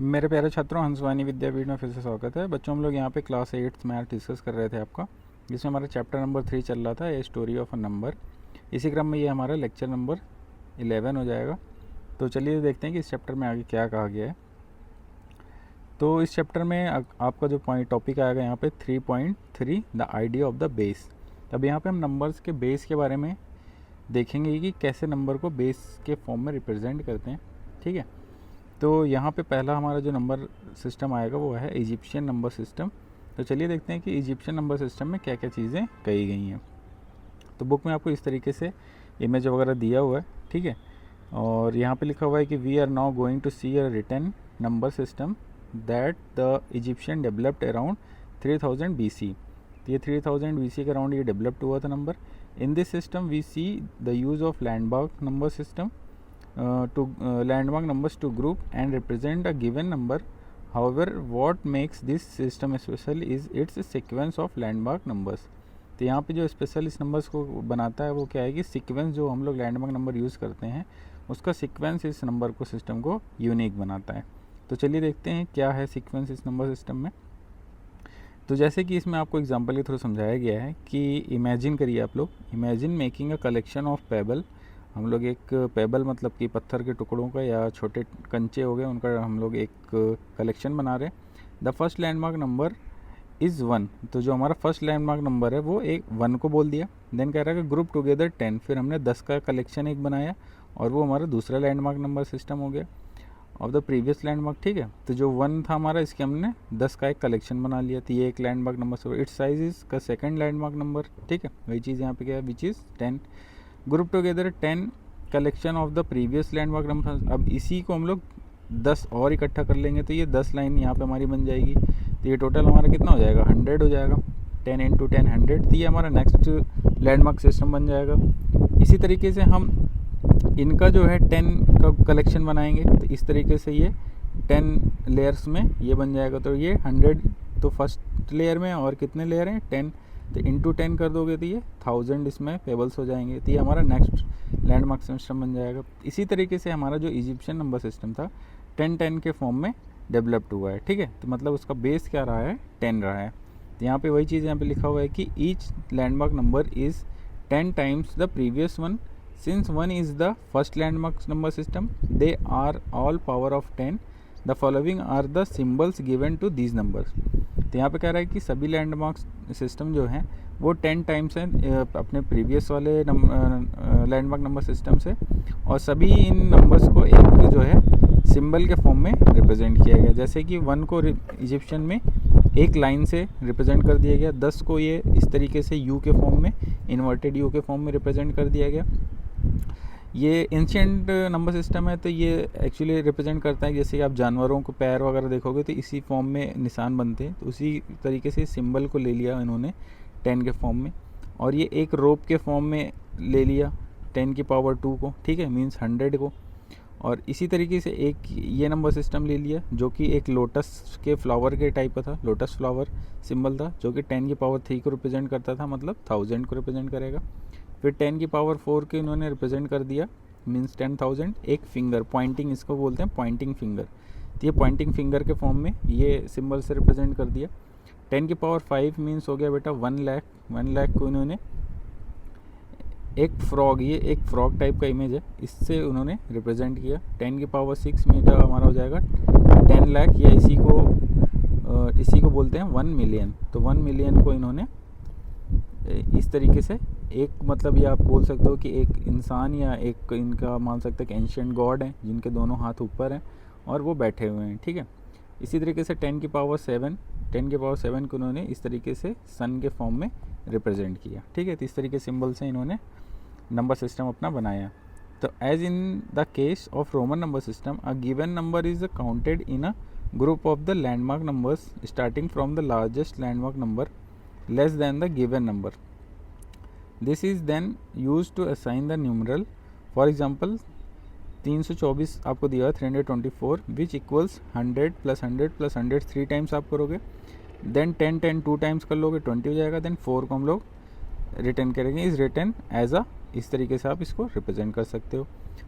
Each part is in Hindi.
मेरे प्यारे छात्रों, हंसवानी विद्यापीठ में फिर से स्वागत है। बच्चों, हम लोग यहाँ पे क्लास 8 मैथ डिस्कस कर रहे थे आपका, जिसमें हमारा चैप्टर नंबर 3 चल रहा था, a story of a number. इसी क्रम में ये हमारा लेक्चर नंबर 11 हो जाएगा। तो चलिए देखते हैं कि इस चैप्टर में आगे क्या कहा गया है। तो इस चैप्टर में आपका जो टॉपिक आएगा यहाँ पे 3.3 the idea of the base. अब यहाँ पे हम नंबर्स के बेस के बारे में देखेंगे कि कैसे नंबर को बेस के फॉर्म में रिप्रेजेंट करते हैं। ठीक है, तो यहाँ पे पहला हमारा जो नंबर सिस्टम आएगा वो है इजिप्शियन नंबर सिस्टम। तो चलिए देखते हैं कि इजिप्शियन नंबर सिस्टम में क्या क्या चीज़ें कही गई हैं। तो बुक में आपको इस तरीके से इमेज वगैरह दिया हुआ है। ठीक है, और यहाँ पे लिखा हुआ है कि we are now going to see a written number system that the Egyptian developed around 3000 BC। तो ये 3000 BC के अराउंड ये डेवलप्ड हुआ था number. In this system we see the use of landmark number system landmark numbers to group and represent a given number. However, what makes this system special is its sequence of landmark numbers. तो यहाँ पे जो स्पेशल इस नंबर्स को बनाता है वो क्या है कि सीक्वेंस जो हम लोग लैंडमार्क नंबर यूज़ करते हैं उसका सीक्वेंस इस नंबर को सिस्टम को यूनिक बनाता है। तो चलिए देखते हैं क्या है सीक्वेंस इस नंबर सिस्टम में। तो जैसे कि इसमें आपको एग्जांपल के थ्रू समझाया गया है कि इमेजिन करिए, आप लोग imagine making a collection of payable. हम लोग एक पेबल मतलब कि पत्थर के टुकड़ों का या छोटे कंचे हो गए उनका हम लोग एक कलेक्शन बना रहे हैं। The first landmark number is 1। तो जो हमारा फर्स्ट लैंडमार्क नंबर है वो एक 1 को बोल दिया। देन कह रहा है कि ग्रुप टुगेदर 10। फिर हमने 10 का कलेक्शन एक बनाया और वो हमारा दूसरा लैंडमार्क नंबर सिस्टम हो गया ऑफ द प्रीवियस लैंडमार्क। ठीक है, तो जो 1 था हमारा इसके हमने 10 का एक कलेक्शन बना लिया। तो ये एक लैंडमार्क नंबर से इट्स साइज इज का सेकंड लैंडमार्क नंबर। ठीक है, वही चीज़ यहाँ पे क्या है which is 10। Group together 10 collection of the previous landmark number. अब इसी को हम लोग 10 और इकट्ठा कर लेंगे तो ये 10 लाइन यहाँ पे हमारी बन जाएगी। तो ये टोटल हमारा कितना हो जाएगा 100 हो जाएगा। 10 × 10 100। तो ये हमारा नेक्स्ट लैंडमार्क सिस्टम बन जाएगा। इसी तरीके से हम इनका जो है 10 का कलेक्शन बनाएंगे तो इस तरीके से ये 10 लेयर्स में ये बन जाएगा। तो ये 100 तो फर्स्ट लेयर में और कितने लेयर हैं 10। तो इंटू 10 कर दोगे तो ये 1000 इसमें पेबल्स हो जाएंगे। तो ये हमारा नेक्स्ट लैंडमार्क सिस्टम बन जाएगा। इसी तरीके से हमारा जो इजिप्शियन नंबर सिस्टम था 10-10 के फॉर्म में डेवलप्ड हुआ है। ठीक है, तो मतलब उसका बेस क्या रहा है 10 रहा है। तो यहाँ पे वही चीज़ यहाँ पे लिखा हुआ है कि each landmark number is 10 times the previous one. Since 1 is the first landmark number system they are all power of 10। The following are the symbols given to these numbers. तो यहाँ पे कह रहा है कि सभी लैंडमार्क सिस्टम जो हैं वो 10 टाइम्स हैं अपने प्रीवियस वाले लैंडमार्क नंबर सिस्टम से, और सभी इन नंबर्स को एक जो है सिंबल के फॉर्म में रिप्रेजेंट किया गया। जैसे कि 1 को इजिप्शियन में एक लाइन से रिप्रेजेंट कर दिया गया, 10 को ये इस तरीके से यू के फॉर्म में, इन्वर्टेड यू के फॉर्म में रिप्रेजेंट कर दिया गया। ये एंशिएंट नंबर सिस्टम है तो ये एक्चुअली रिप्रेजेंट करता है जैसे आप जानवरों को पैर वगैरह देखोगे तो इसी फॉर्म में निशान बनते हैं। तो उसी तरीके से सिंबल को ले लिया इन्होंने 10 के फॉर्म में, और ये एक रोप के फॉर्म में ले लिया 10 की पावर 2 को। ठीक है, मीन्स 100 को। और इसी तरीके से एक ये नंबर सिस्टम ले लिया जो कि एक लोटस के फ्लावर के टाइप का था, लोटस फ्लावर सिंबल था जो कि 10 की पावर 3 को रिप्रेजेंट करता था, मतलब 1000 को रिप्रेजेंट करेगा। फिर 10 की पावर 4 के इन्होंने रिप्रेजेंट कर दिया, मीन्स 10,000। एक फिंगर पॉइंटिंग, इसको बोलते हैं पॉइंटिंग फिंगर। तो ये पॉइंटिंग फिंगर के फॉर्म में ये सिंबल से रिप्रेजेंट कर दिया। 10 की पावर 5 मीन्स हो गया बेटा 1 लाख। 1 लाख को इन्होंने एक फ्रॉग, ये एक फ्रॉग टाइप का इमेज है, इससे उन्होंने रिप्रेजेंट किया। 10 की पावर 6 मीटर हमारा हो जाएगा 10 लाख, या इसी को बोलते हैं 1 मिलियन। तो 1 मिलियन को इन्होंने इस तरीके से एक, मतलब ये आप बोल सकते हो कि एक इंसान या एक इनका मान सकते हैं कि एंशिएंट गॉड है जिनके दोनों हाथ ऊपर हैं और वो बैठे हुए हैं। ठीक है, इसी तरीके से 10 की पावर 7 को उन्होंने इस तरीके से सन के फॉर्म में रिप्रेजेंट किया। ठीक है, तो इस तरीके सिंबल से इन्होंने नंबर सिस्टम अपना बनाया। तो as in the case of Roman number system a given number is counted in a group of the landmark numbers starting from the largest landmark number less than the given number. This is then used to assign the numeral. For example, 324 आपको दिया है 324 which equals 100 + 100 + 100 3 टाइम्स आप करोगे। देन 10 10 2 टाइम्स कर लोगे 20 हो जाएगा। देन 4 को हम लोग रिटर्न करेंगे, इज रिटर्न एज अ, इस तरीके से आप इसको रिप्रेजेंट कर सकते हो।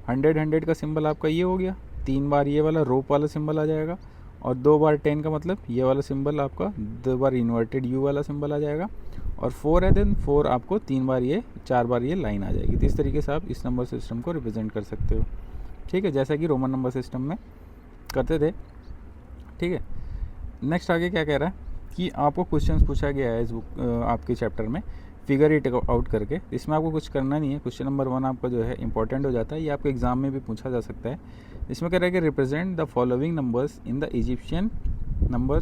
100 100 का सिंबल आपका ये हो गया, 3 बार ये वाला रोप वाला सिंबल आ जाएगा, और 2 बार 10 का मतलब ये वाला सिंबल आपका 2 बार इन्वर्टेड यू वाला सिंबल आ जाएगा, और 4 है देन 4 आपको 3 बार ये 4 बार ये लाइन आ जाएगी। तो इस तरीके से आप इस नंबर सिस्टम को रिप्रेजेंट कर सकते हो, ठीक है, जैसा कि रोमन नंबर सिस्टम में करते थे, ठीक है। नेक्स्ट आगे क्या कह रहा है कि आपको क्वेश्चंस पूछा गया है इस बुक आपके चैप्टर में फिगर इट आउट करके। इसमें आपको कुछ करना नहीं है, क्वेश्चन नंबर 1 आपका जो है इंपॉर्टेंट हो जाता है, ये आपके एग्जाम में भी पूछा जा सकता है। इसमें कह रहा है कि represent the following numbers in the Egyptian number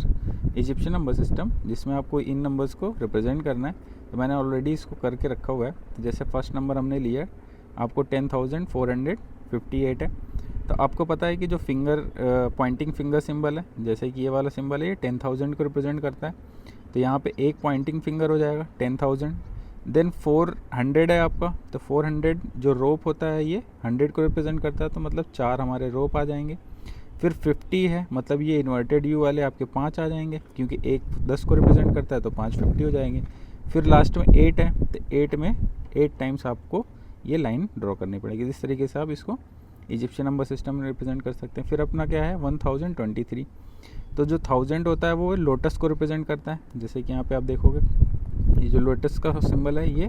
system, जिसमें आपको इन नंबर्स को रिप्रेजेंट करना है। तो मैंने ऑलरेडी इसको करके रखा हुआ है। तो जैसे फर्स्ट नंबर हमने लिया आपको 10,458 है। तो आपको पता है कि जो पॉइंटिंग फिंगर सिंबल है, जैसे कि ये वाला सिंबल है, ये 10,000 को रिप्रेजेंट करता है। तो यहाँ पे एक पॉइंटिंग फिंगर हो जाएगा 10,000। देन 400 है आपका, तो 400 जो रोप होता है ये 100 को रिप्रेजेंट करता है, तो मतलब 4 हमारे रोप आ जाएंगे। फिर 50 है, मतलब ये इन्वर्टेड यू वाले आपके 5 आ जाएंगे, क्योंकि एक 10 को रिप्रेजेंट करता है, तो 5 50 हो जाएंगे। फिर लास्ट में 8 है, तो 8 में 8 टाइम्स आपको ये लाइन ड्रॉ करनी पड़ेगी। इस तरीके से आप इसको इजिप्शियन नंबर सिस्टम में रिप्रेजेंट कर सकते हैं। फिर अपना क्या है 1023, तो जो 1000 होता है वो लोटस को रिप्रेजेंट करता है। जैसे कि यहाँ पे आप देखोगे ये जो लोटस का सिंबल है ये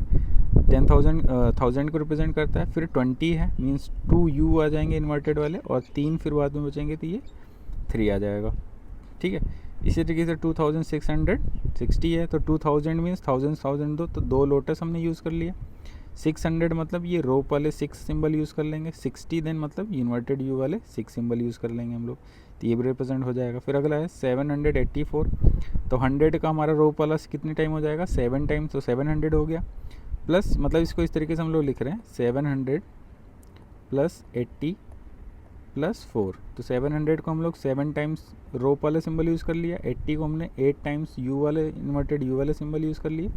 10,000 को रिप्रेजेंट करता है। फिर 20 है, मींस 2 यू आ जाएंगे इन्वर्टेड वाले, और 3 फिर बाद में बचेंगे, तो ये 3 आ जाएगा, ठीक है। इसी तरीके से 2660 है, तो 2000 मीन्स 1000 तो 2 लोटस हमने यूज़ कर लिया। 600 मतलब ये रोप वाले 6 सिंबल यूज़ कर लेंगे। 60 देन मतलब इन्वर्टेड यू वाले 6 सिंबल यूज़ कर लेंगे हम लोग, तो ये भी रिप्रेजेंट हो जाएगा। फिर अगला है 784, तो 100 का हमारा रोप वाला कितने टाइम हो जाएगा 7 टाइम, तो 700 हो गया। प्लस मतलब इसको इस तरीके से हम लोग लिख रहे हैं 700 प्लस 80 प्लस 4, तो 700 को हम लोग 7 टाइम्स रोप वाले सिंबल यूज़ कर लिया, 80 को हमने 8 टाइम्स यू वाले इन्वर्टेड यू वाले सिंबल यूज़ कर लिए,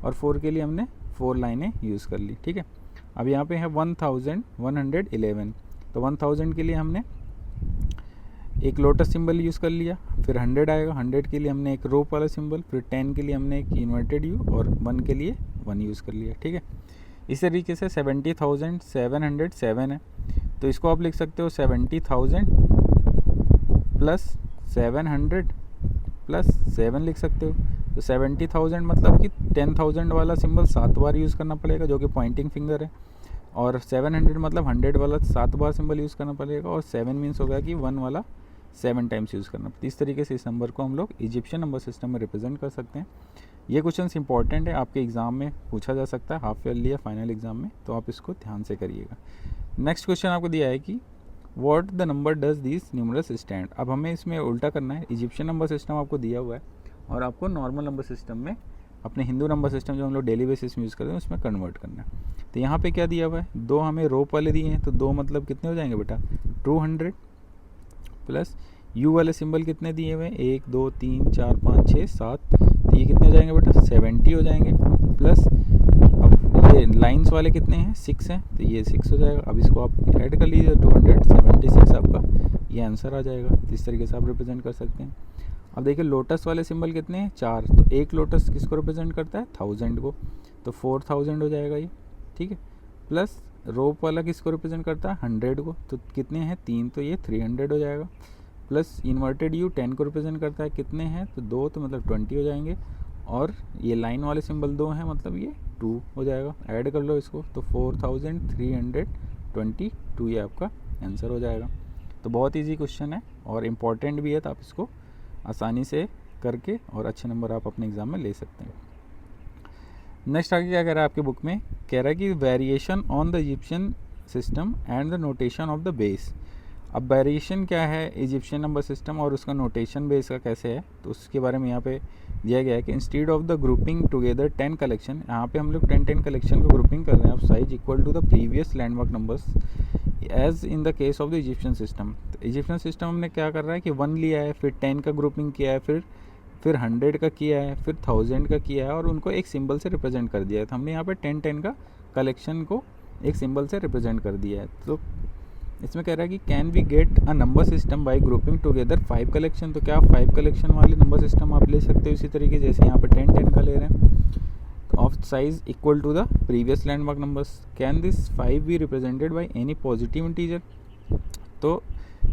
और 4 के लिए हमने 4 लाइनें यूज़ कर ली, ठीक है। अब यहाँ पे है 1111, तो 1000 के लिए हमने एक लोटस सिंबल यूज़ कर लिया। फिर 100 आएगा, 100 के लिए हमने एक रोप वाला सिंबल, फिर 10 के लिए हमने एक इन्वर्टेड यू, और 1 के लिए 1 यूज़ कर लिया, ठीक है। इस तरीके से 70,707 है, तो इसको आप लिख सकते हो 70,000 प्लस 700 प्लस 7 लिख सकते हो। तो 70,000 मतलब कि 10,000 वाला सिंबल 7 बार यूज़ करना पड़ेगा, जो कि पॉइंटिंग फिंगर है, और 700 मतलब 100 वाला 7 बार सिंबल यूज़ करना पड़ेगा, और 7 मीन्स होगा कि 1 वाला 7 टाइम्स यूज़ करना। इस तरीके से इस नंबर को हम लोग इजिप्शियन नंबर सिस्टम में रिप्रेजेंट कर सकते हैं। ये क्वेश्चन इंपॉर्टेंट है, आपके एग्ज़ाम में पूछा जा सकता है, हाफ ईयरली या फाइनल एग्ज़ाम में, तो आप इसको ध्यान से करिएगा। नेक्स्ट क्वेश्चन आपको दिया है कि what the number does this numerous stand. अब हमें इसमें उल्टा करना है, इजिप्शियन नंबर सिस्टम आपको दिया हुआ है, और आपको नॉर्मल नंबर सिस्टम में अपने हिंदू नंबर सिस्टम जो हम लोग डेली बेसिस में यूज़ करते हैं उसमें कन्वर्ट करना है। तो यहाँ पे क्या दिया हुआ है, 2 हमें रोप वाले दिए हैं, तो 2 मतलब कितने हो जाएंगे बेटा 200, प्लस यू वाले सिंबल कितने दिए हुए हैं 1 2 3 4 5 6 7, तो ये कितने हो जाएंगे बेटा 70 हो जाएंगे। प्लस अब ये लाइंस वाले कितने हैं 6 हैं, तो ये 6 हो जाएगा। अब इसको आप ऐड कर लीजिए 276 आपका ये आंसर आ जाएगा। इस तरीके से आप रिप्रेजेंट कर सकते हैं। अब देखिए लोटस वाले सिंबल कितने हैं 4, तो एक लोटस किसको रिप्रेजेंट करता है 1000 को, तो 4000 हो जाएगा ये, ठीक है। प्लस रोप वाला किसको रिप्रेजेंट करता है 100 को, तो कितने हैं 3, तो ये 300 हो जाएगा। प्लस इन्वर्टेड यू 10 को रिप्रेजेंट करता है, कितने हैं तो 2, तो मतलब 20 हो जाएंगे, और ये लाइन वाले सिंबल 2 हैं, मतलब ये 2 हो जाएगा। ऐड कर लो इसको, तो 4322 ये आपका आंसर हो जाएगा। तो बहुत इजी क्वेश्चन है और इम्पॉर्टेंट भी है, तो आप इसको आसानी से करके और अच्छे नंबर आप अपने एग्ज़ाम में ले सकते हैं। नेक्स्ट आगे क्या कह रहा है आपके बुक में, कह रहा है कि variation on the Egyptian system and the notation of the base. अब वेरिएशन क्या है इजिप्शियन नंबर सिस्टम और उसका नोटेशन बेस का कैसे है, तो उसके बारे में यहाँ पे दिया गया है कि instead of the grouping together 10 collection, यहाँ पे हम लोग 10 कलेक्शन को ग्रुपिंग कर रहे हैं of size equal to the previous landmark numbers as in the case of the Egyptian system. तो इजिप्शियन सिस्टम हमने क्या कर रहा है कि 1 लिया है, फिर 10 का ग्रुपिंग किया है, फिर 100 का किया है, फिर 1000 का किया है, और उनको एक सिंबल से रिप्रेजेंट कर दिया है। तो हमने यहाँ पे 10 का कलेक्शन को एक सिंबल से रिप्रेजेंट कर दिया है। तो इसमें कह रहा है कि can we get a number system by grouping together 5 collection. तो क्या 5 कलेक्शन वाले नंबर सिस्टम आप ले सकते हो इसी तरीके, जैसे यहाँ पे 10 का ले रहे हैं of size equal to the previous landmark numbers. Can this 5 be represented by any positive integer. तो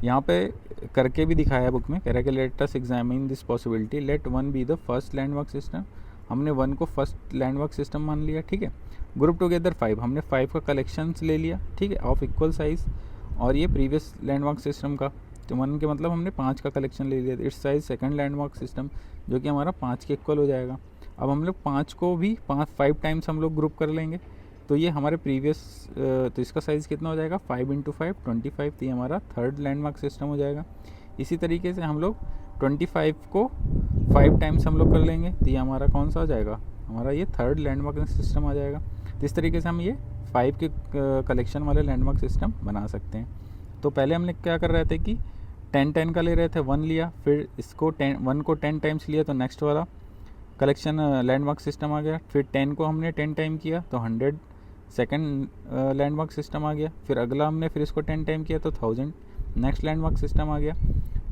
यहाँ पे करके भी दिखाया है बुक में, कह रहा है कि let us examine this possibility, let one be the first landmark system. हमने वन को फर्स्ट लैंडमार्क सिस्टम मान लिया, ठीक है। ग्रुप टुगेदर 5, हमने 5 का कलेक्शंस ले लिया, ठीक है, ऑफ इक्वल साइज़, और ये प्रीवियस लैंडमार्क सिस्टम का, तो 1 के मतलब हमने 5 का कलेक्शन ले लिया, it's size second landmark system, जो कि हमारा 5 के इक्वल हो जाएगा। अब हम लोग 5 को भी 5 टाइम्स हम लोग ग्रुप कर लेंगे, तो ये हमारे प्रीवियस, तो इसका साइज़ कितना हो जाएगा 5 × 5 25, तो ये हमारा थर्ड लैंडमार्क सिस्टम हो जाएगा। इसी तरीके से हम लोग 25 को 5 टाइम्स हम लोग कर लेंगे, तो ये हमारा कौन सा हो जाएगा, हमारा ये थर्ड लैंडमार्क सिस्टम आ जाएगा। तो इस तरीके से हम ये 5 के कलेक्शन वाले लैंडमार्क सिस्टम बना सकते हैं। तो पहले हमने क्या कर रहे थे कि 10 का ले रहे थे, 1 लिया, फिर इसको 1 को 10 टाइम्स लिया, तो नेक्स्ट वाला कलेक्शन लैंडमार्क सिस्टम आ गया। फिर 10 को हमने 10 टाइम किया तो 100 सेकंड लैंडमार्क सिस्टम आ गया। फिर अगला हमने फिर इसको 10 टाइम किया तो 1000 नेक्स्ट लैंडमार्क सिस्टम आ गया।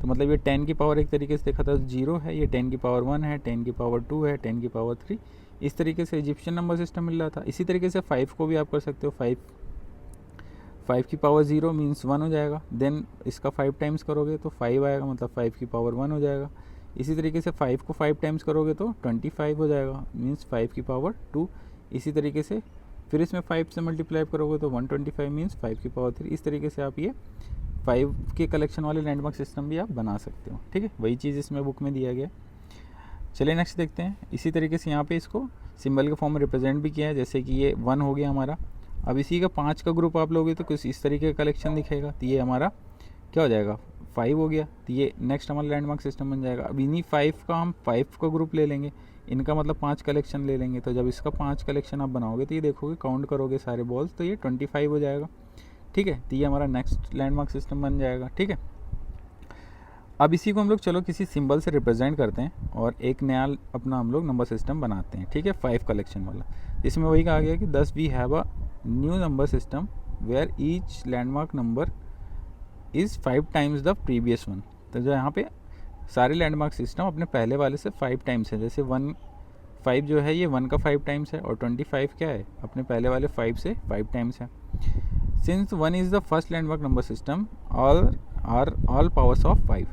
तो मतलब ये 10 की पावर एक तरीके से देखा था 0 है, ये 10 की पावर 1 है, 10 की पावर 2 है, 10 की पावर 3, इस तरीके से इजिप्शियन नंबर सिस्टम मिल रहा था। इसी तरीके से 5 को भी आप कर सकते हो, 5 की पावर 0 मीन्स 1 हो जाएगा, देन इसका 5 टाइम्स करोगे तो 5 आएगा, मतलब 5 की पावर 1 हो जाएगा। इसी तरीके से 5 को 5 टाइम्स करोगे तो 25 हो जाएगा, मीन्स 5 की पावर 2। इसी तरीके से फिर इसमें 5 से मल्टीप्लाई करोगे तो 125 मीन्स 5 की पावर 3। इस तरीके से आप ये 5 के कलेक्शन वाले लैंडमार्क सिस्टम भी आप बना सकते हो, ठीक है। वही चीज़ इसमें बुक में दिया गया। चलिए नेक्स्ट देखते हैं। इसी तरीके से यहाँ पे इसको सिंबल के फॉर्म में रिप्रेजेंट भी किया है, जैसे कि ये 1 हो गया हमारा। अब इसी का 5 का ग्रुप आप लोगे तो कुछ इस तरीके का कलेक्शन दिखेगा, तो ये हमारा क्या हो जाएगा 5 हो गया, तो ये नेक्स्ट हमारा लैंडमार्क सिस्टम बन जाएगा। अब इन्हीं 5 का हम 5 का ग्रुप ले लेंगे, इनका मतलब 5 कलेक्शन ले लेंगे। तो जब इसका 5 कलेक्शन आप बनाओगे तो ये देखोगे काउंट करोगे सारे बॉल्स तो ये 25 हो जाएगा, ठीक है। तो ये हमारा नेक्स्ट लैंडमार्क सिस्टम बन जाएगा, ठीक है। अब इसी को हम लोग चलो किसी सिंबल से रिप्रेजेंट करते हैं और एक नया अपना हम लोग नंबर सिस्टम बनाते हैं, ठीक है, 5 कलेक्शन वाला। इसमें वही कहा गया कि thus we have a new number system where each landmark number is 5 times the previous one. तो जो यहाँ पे सारे लैंडमार्क सिस्टम अपने पहले वाले से 5 टाइम्स है, जैसे 5 जो है ये 1 का 5 टाइम्स है, और 25 क्या है अपने पहले वाले 5 से 5 टाइम्स है। Since 1 is the first landmark number system all powers of 5।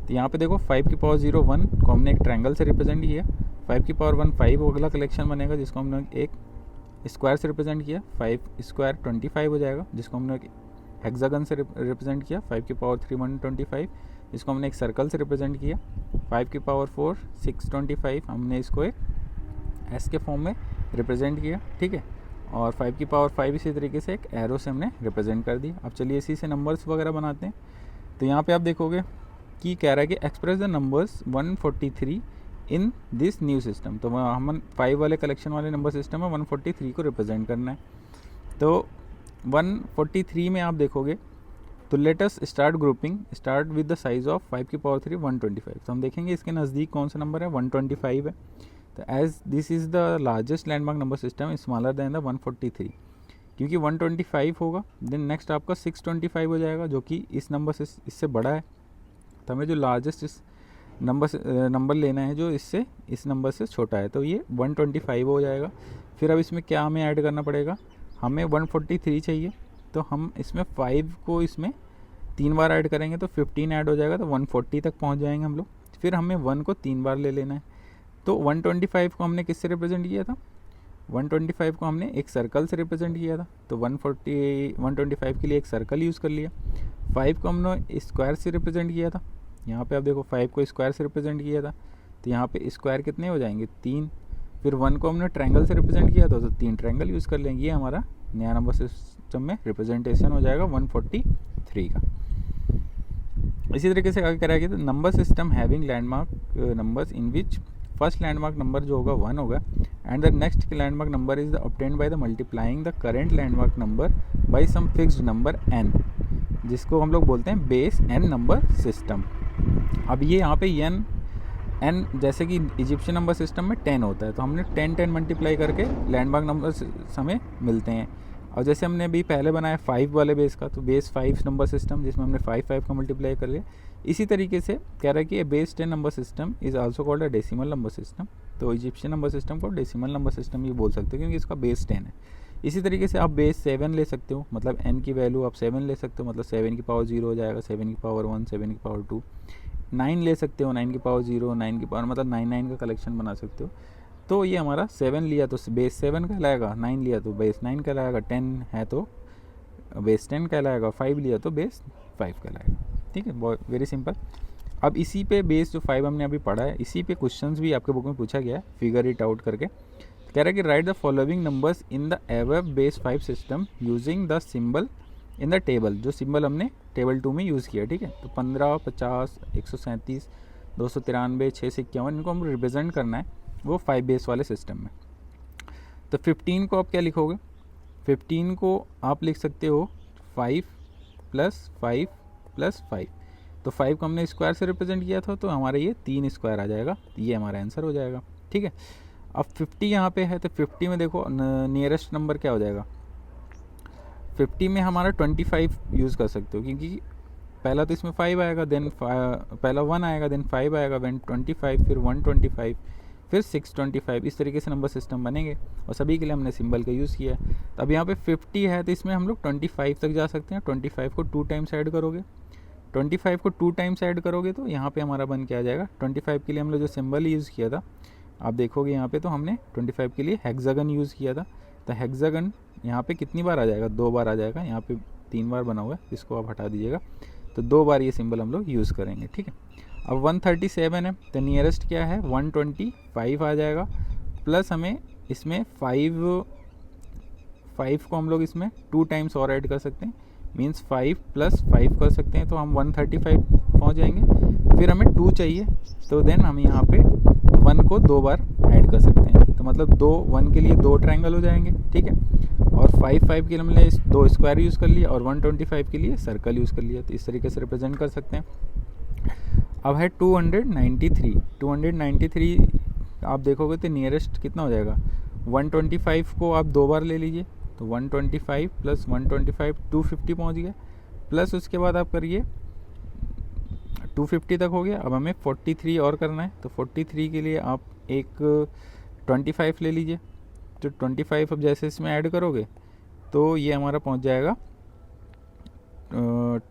तो यहाँ पे देखो 5 की पावर 0 1 को हमने एक ट्रायंगल से रिप्रेजेंट किया, 5 की पावर 1 5 अगला कलेक्शन बनेगा जिसको हमने एक स्क्वायर से रिप्रेजेंट किया, 5 स्क्वायर 25 हो जाएगा जिसको हमने एक हेक्सागन से रिप्रेजेंट किया, 5 की पावर 3 125 इसको हमने एक सर्कल से रिप्रेजेंट किया, 5 की पावर 4 625 हमने इसको एक एस के फॉर्म में रिप्रेजेंट किया, ठीक है। और 5 की पावर 5 इसी तरीके से एक एरो से हमने रिप्रेजेंट कर दिया। अब चलिए इसी से नंबर्स वगैरह बनाते हैं। तो यहाँ पे आप देखोगे कि कह रहा है कि express the numbers 143 in this new system. तो हम 5 वाले कलेक्शन वाले नंबर सिस्टम में 143 को रिप्रेजेंट करना है। तो 143 में आप देखोगे तो let us start grouping, start with the size of 5 की पावर 3 125। तो हम देखेंगे इसके नज़दीक कौन सा नंबर है 125 है। तो as this is the largest landmark number system smaller than the 143, क्योंकि 125 होगा देन नेक्स्ट आपका 625 हो जाएगा जो कि इस नंबर से इससे बड़ा है। तो हमें जो लार्जेस्ट इस नंबर लेना है जो इससे इस नंबर से छोटा है, तो ये 125 हो जाएगा। फिर अब इसमें क्या हमें ऐड करना पड़ेगा, हमें 143 चाहिए, तो हम इसमें 5 को इसमें 3 बार ऐड करेंगे तो 15 ऐड हो जाएगा, तो 140 तक पहुंच जाएंगे हम लोग। फिर हमें 1 को 3 बार ले लेना है। तो 125 को हमने किससे रिप्रेजेंट किया था, 125 को हमने एक सर्कल से रिप्रेजेंट किया था, तो 125 के लिए एक सर्कल यूज़ कर लिया। 5 को हमने स्क्वायर से रिप्रेजेंट किया था, यहाँ पे आप देखो 5 को स्क्वायर से रिप्रेजेंट किया था, तो यहाँ पे स्क्वायर कितने हो जाएंगे 3। फिर 1 को हमने ट्रायंगल से रिप्रेजेंट किया था, तो 3 ट्रायंगल यूज़ कर लेंगे। ये हमारा नया नंबर सिस्टम में रिप्रेजेंटेशन हो जाएगा 143 का। इसी तरीके से आगे कराया गया, तो number system having landmark numbers in which first landmark number जो होगा 1 होगा and the next landmark number is obtained by the multiplying the current landmark number by some fixed number n, जिसको हम लोग बोलते हैं बेस n नंबर सिस्टम। अब ये यहाँ पे n जैसे कि इजिप्शियन नंबर सिस्टम में 10 होता है, तो हमने 10 मल्टीप्लाई करके लैंडमार्क नंबर हमें मिलते हैं। और जैसे हमने अभी पहले बनाया 5 वाले बेस का, तो बेस 5 नंबर सिस्टम जिसमें हमने 5 का मल्टीप्लाई कर लिया। इसी तरीके से कह रहा है कि base 10 number system is also called a decimal number system. तो इजिप्शियन नंबर सिस्टम को डेसिमल नंबर सिस्टम ये बोल सकते हैं क्योंकि इसका बेस 10 है। इसी तरीके से आप बेस 7 ले सकते हो, मतलब n की वैल्यू आप 7 ले सकते हो, मतलब 7 की पावर 0 हो जाएगा, 7 की पावर 1, 7 की पावर 2। 9 ले सकते हो, 9 की पावर 0, 9 की पावर, मतलब 9 का कलेक्शन बना सकते हो। तो ये हमारा 7 लिया तो बेस 7 कहलाएगा, 9 लिया तो बेस 9 कहलाएगा, 10 है तो बेस 10 कहलाएगा, 5 लिया तो बेस 5 कहलाएगा। ठीक है, बहुत वेरी सिंपल। अब इसी पे बेस जो 5 हमने अभी पढ़ा है, इसी पे क्वेश्चंस भी आपके बुक में पूछा गया है, फिगर इट आउट करके। कह रहा है कि right the following numbers in the above base 5 system using the symbol in the table, जो सिंबल हमने टेबल 2 में यूज़ किया। ठीक है, तो 15, 50, 137, 293, 651, इनको हम रिप्रेजेंट करना है वो 5 बेस वाले सिस्टम में। तो 15 को आप क्या लिखोगे? 15 को आप लिख सकते हो 5 + 5 + 5। तो 5 को हमने स्क्वायर से रिप्रेजेंट किया था, तो हमारा ये 3 स्क्वायर आ जाएगा, ये हमारा आंसर हो जाएगा। ठीक है, अब 50 यहाँ पे है, तो 50 में देखो नियरेस्ट नंबर क्या हो जाएगा। 50 में हमारा 25 यूज़ कर सकते हो, क्योंकि पहला तो इसमें 5 आएगा, देन पहला 1 आएगा, देन 5 आएगा, देन 25, फिर 125, फिर 625, इस तरीके से नंबर सिस्टम बनेंगे, और सभी के लिए हमने सिंबल का यूज़ किया है। तो अब यहाँ पे 50 है, तो इसमें हम लोग 25 तक जा सकते हैं। 25 को 2 टाइम्स ऐड करोगे, 25 को 2 टाइम्स ऐड करोगे तो यहाँ पे हमारा बन के आ जाएगा। 25 के लिए हम लोग जो सिंबल यूज़ किया था, आप देखोगे यहाँ पे, तो हमने 25 के लिए हेक्सागन यूज़ किया था। तो हेक्सागन यहाँ पे कितनी बार आ जाएगा? 2 बार आ जाएगा। यहाँ पे 3 बार बना हुआ है, इसको आप हटा दीजिएगा, तो 2 बार ये सिंबल हम लोग यूज़ करेंगे। ठीक है, अब 137 है, तो नियरेस्ट क्या है? 125 आ जाएगा, प्लस हमें इसमें 5 को हम लोग इसमें 2 टाइम्स और ऐड कर सकते हैं, मीन्स 5 + 5 कर सकते हैं, तो हम 135 पहुँच जाएंगे। फिर हमें 2 चाहिए, तो देन हम यहाँ पे 1 को 2 बार ऐड कर सकते हैं, तो मतलब 1 के लिए 2 ट्रायंगल हो जाएंगे। ठीक है, और 5 के लिए हमने 2 स्क्वायर यूज़ कर लिया, और 125 के लिए सर्कल यूज़ कर लिया, तो इस तरीके से रिप्रेजेंट कर सकते हैं। अब है 293। 293 आप देखोगे तो नियरेस्ट कितना हो जाएगा? 125 को आप 2 बार ले लीजिए, तो 125 + 125 250 पहुँच गया, प्लस उसके बाद आप करिए 250 तक हो गया। अब हमें 43 और करना है, तो 43 के लिए आप एक 25 ले लीजिए, तो 25 अब जैसे इसमें ऐड करोगे तो ये हमारा पहुंच जाएगा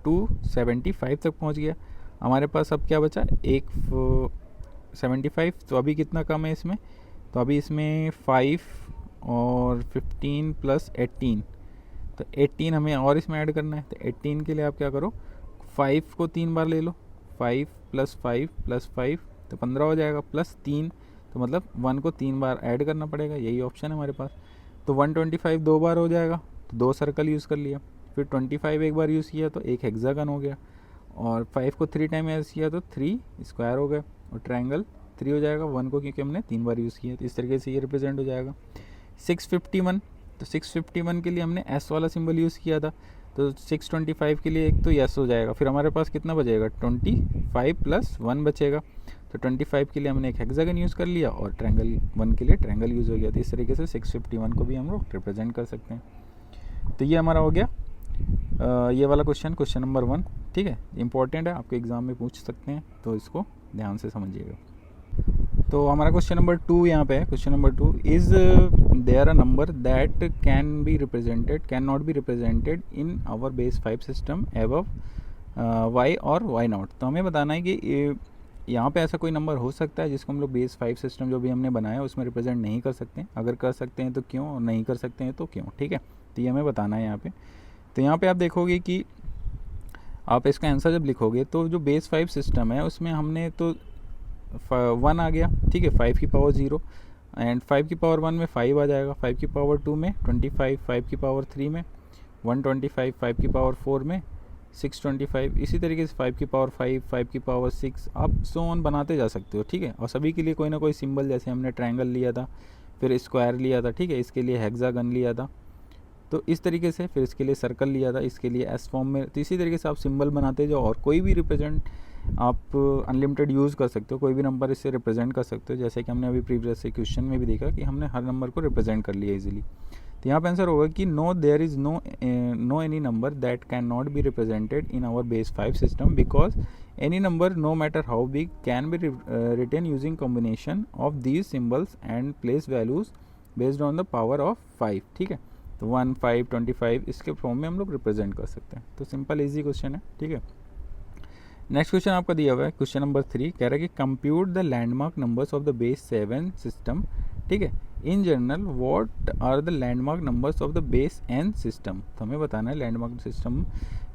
275 तक पहुंच गया। हमारे पास अब क्या बचा? एक 75, तो अभी कितना कम है इसमें? तो अभी इसमें 5 और 15 + 18, तो 18 हमें और इसमें ऐड करना है। तो 18 के लिए आप क्या करो, 5 को 3 बार ले लो, 5 + 5 + 5, तो 15 हो जाएगा, प्लस 3, तो मतलब 1 को 3 बार ऐड करना पड़ेगा, यही ऑप्शन है हमारे पास। तो 125 2 बार हो जाएगा, तो 2 सर्कल यूज़ कर लिया, फिर 25 एक बार यूज़ किया तो एक हेक्सागन हो गया, और 5 को 3 टाइम यूज़ किया तो 3 स्क्वायर हो गए, और ट्रायंगल 3 हो जाएगा। 1 को क्योंकि हमने 3 बार यूज़ किया, तो इस तरीके से ये रिप्रेजेंट हो जाएगा। 651, तो 651 के लिए हमने एस वाला सिंबल यूज़ किया था, तो 625 के लिए एक तो यस हो जाएगा, फिर हमारे पास कितना बचेगा? 25 + 1 बचेगा, तो 25 के लिए हमने एक हेक्सागन यूज़ कर लिया, और ट्रायंगल 1 के लिए ट्रायंगल यूज़ हो गया। तो इस तरीके से 651 को भी हम लोग रिप्रेजेंट कर सकते हैं। तो ये हमारा हो गया ये वाला क्वेश्चन नंबर 1। ठीक है, इंपॉर्टेंट है, आपके एग्ज़ाम में पूछ सकते हैं, तो इसको ध्यान से समझिएगा। तो हमारा क्वेश्चन नंबर 2 यहाँ पे है। Question number 2, is there a number that can not be represented in our base 5 system above why और वाई नॉट। तो हमें बताना है कि यहाँ पे ऐसा कोई नंबर हो सकता है जिसको हम लोग बेस 5 सिस्टम जो भी हमने बनाया है उसमें रिप्रेजेंट नहीं कर सकते। अगर कर सकते हैं तो क्यों, और नहीं कर सकते हैं तो क्यों। ठीक है, तो ये हमें बताना है यहाँ पे। तो यहाँ पे आप देखोगे कि आप इसका आंसर जब लिखोगे तो जो बेस 5 सिस्टम है उसमें हमने तो 1 आ गया। ठीक है, 5 की पावर 0, एंड 5 की पावर 1 में 5 आ जाएगा, 5 की पावर 2 में 25, 5 की पावर 3 में 125, 5 की पावर 4 में 625, इसी तरीके से 5 की पावर 5, 5 की पावर 6, आप सो ऑन बनाते जा सकते हो। ठीक है, और सभी के लिए कोई ना कोई सिंबल, जैसे हमने ट्रायंगल लिया था, फिर स्क्वायर लिया था, ठीक है, इसके लिए हेक्सागन लिया था, तो इस तरीके से, फिर इसके लिए सर्कल लिया था, इसके लिए एस फॉर्म में। तो इसी तरीके से आप सिंबल बनाते जाओ, और कोई भी रिप्रेजेंट आप अनलिमिटेड यूज़ कर सकते हो, कोई भी नंबर इससे रिप्रेजेंट कर सकते हो। जैसे कि हमने अभी प्रीवियस क्वेश्चन में भी देखा कि हमने हर नंबर को रिप्रेजेंट कर लिया इजीली। तो यहाँ पे आंसर होगा कि no, there is no any number that can not be represented in our base 5 system, because any number no matter how big can be written using combination of these symbols and place values based on the power of 5। ठीक है, तो 1, 5, 25 इसके फॉर्म में हम लोग रिप्रेजेंट कर सकते हैं। तो सिंपल इजी क्वेश्चन है, ठीक है। नेक्स्ट क्वेश्चन आपका दिया हुआ है, क्वेश्चन नंबर 3 कह रहा है कि compute the landmark numbers of the base 7 system, ठीक है। In general what are the landmark numbers of the base n system. तो हमें बताना है landmark system,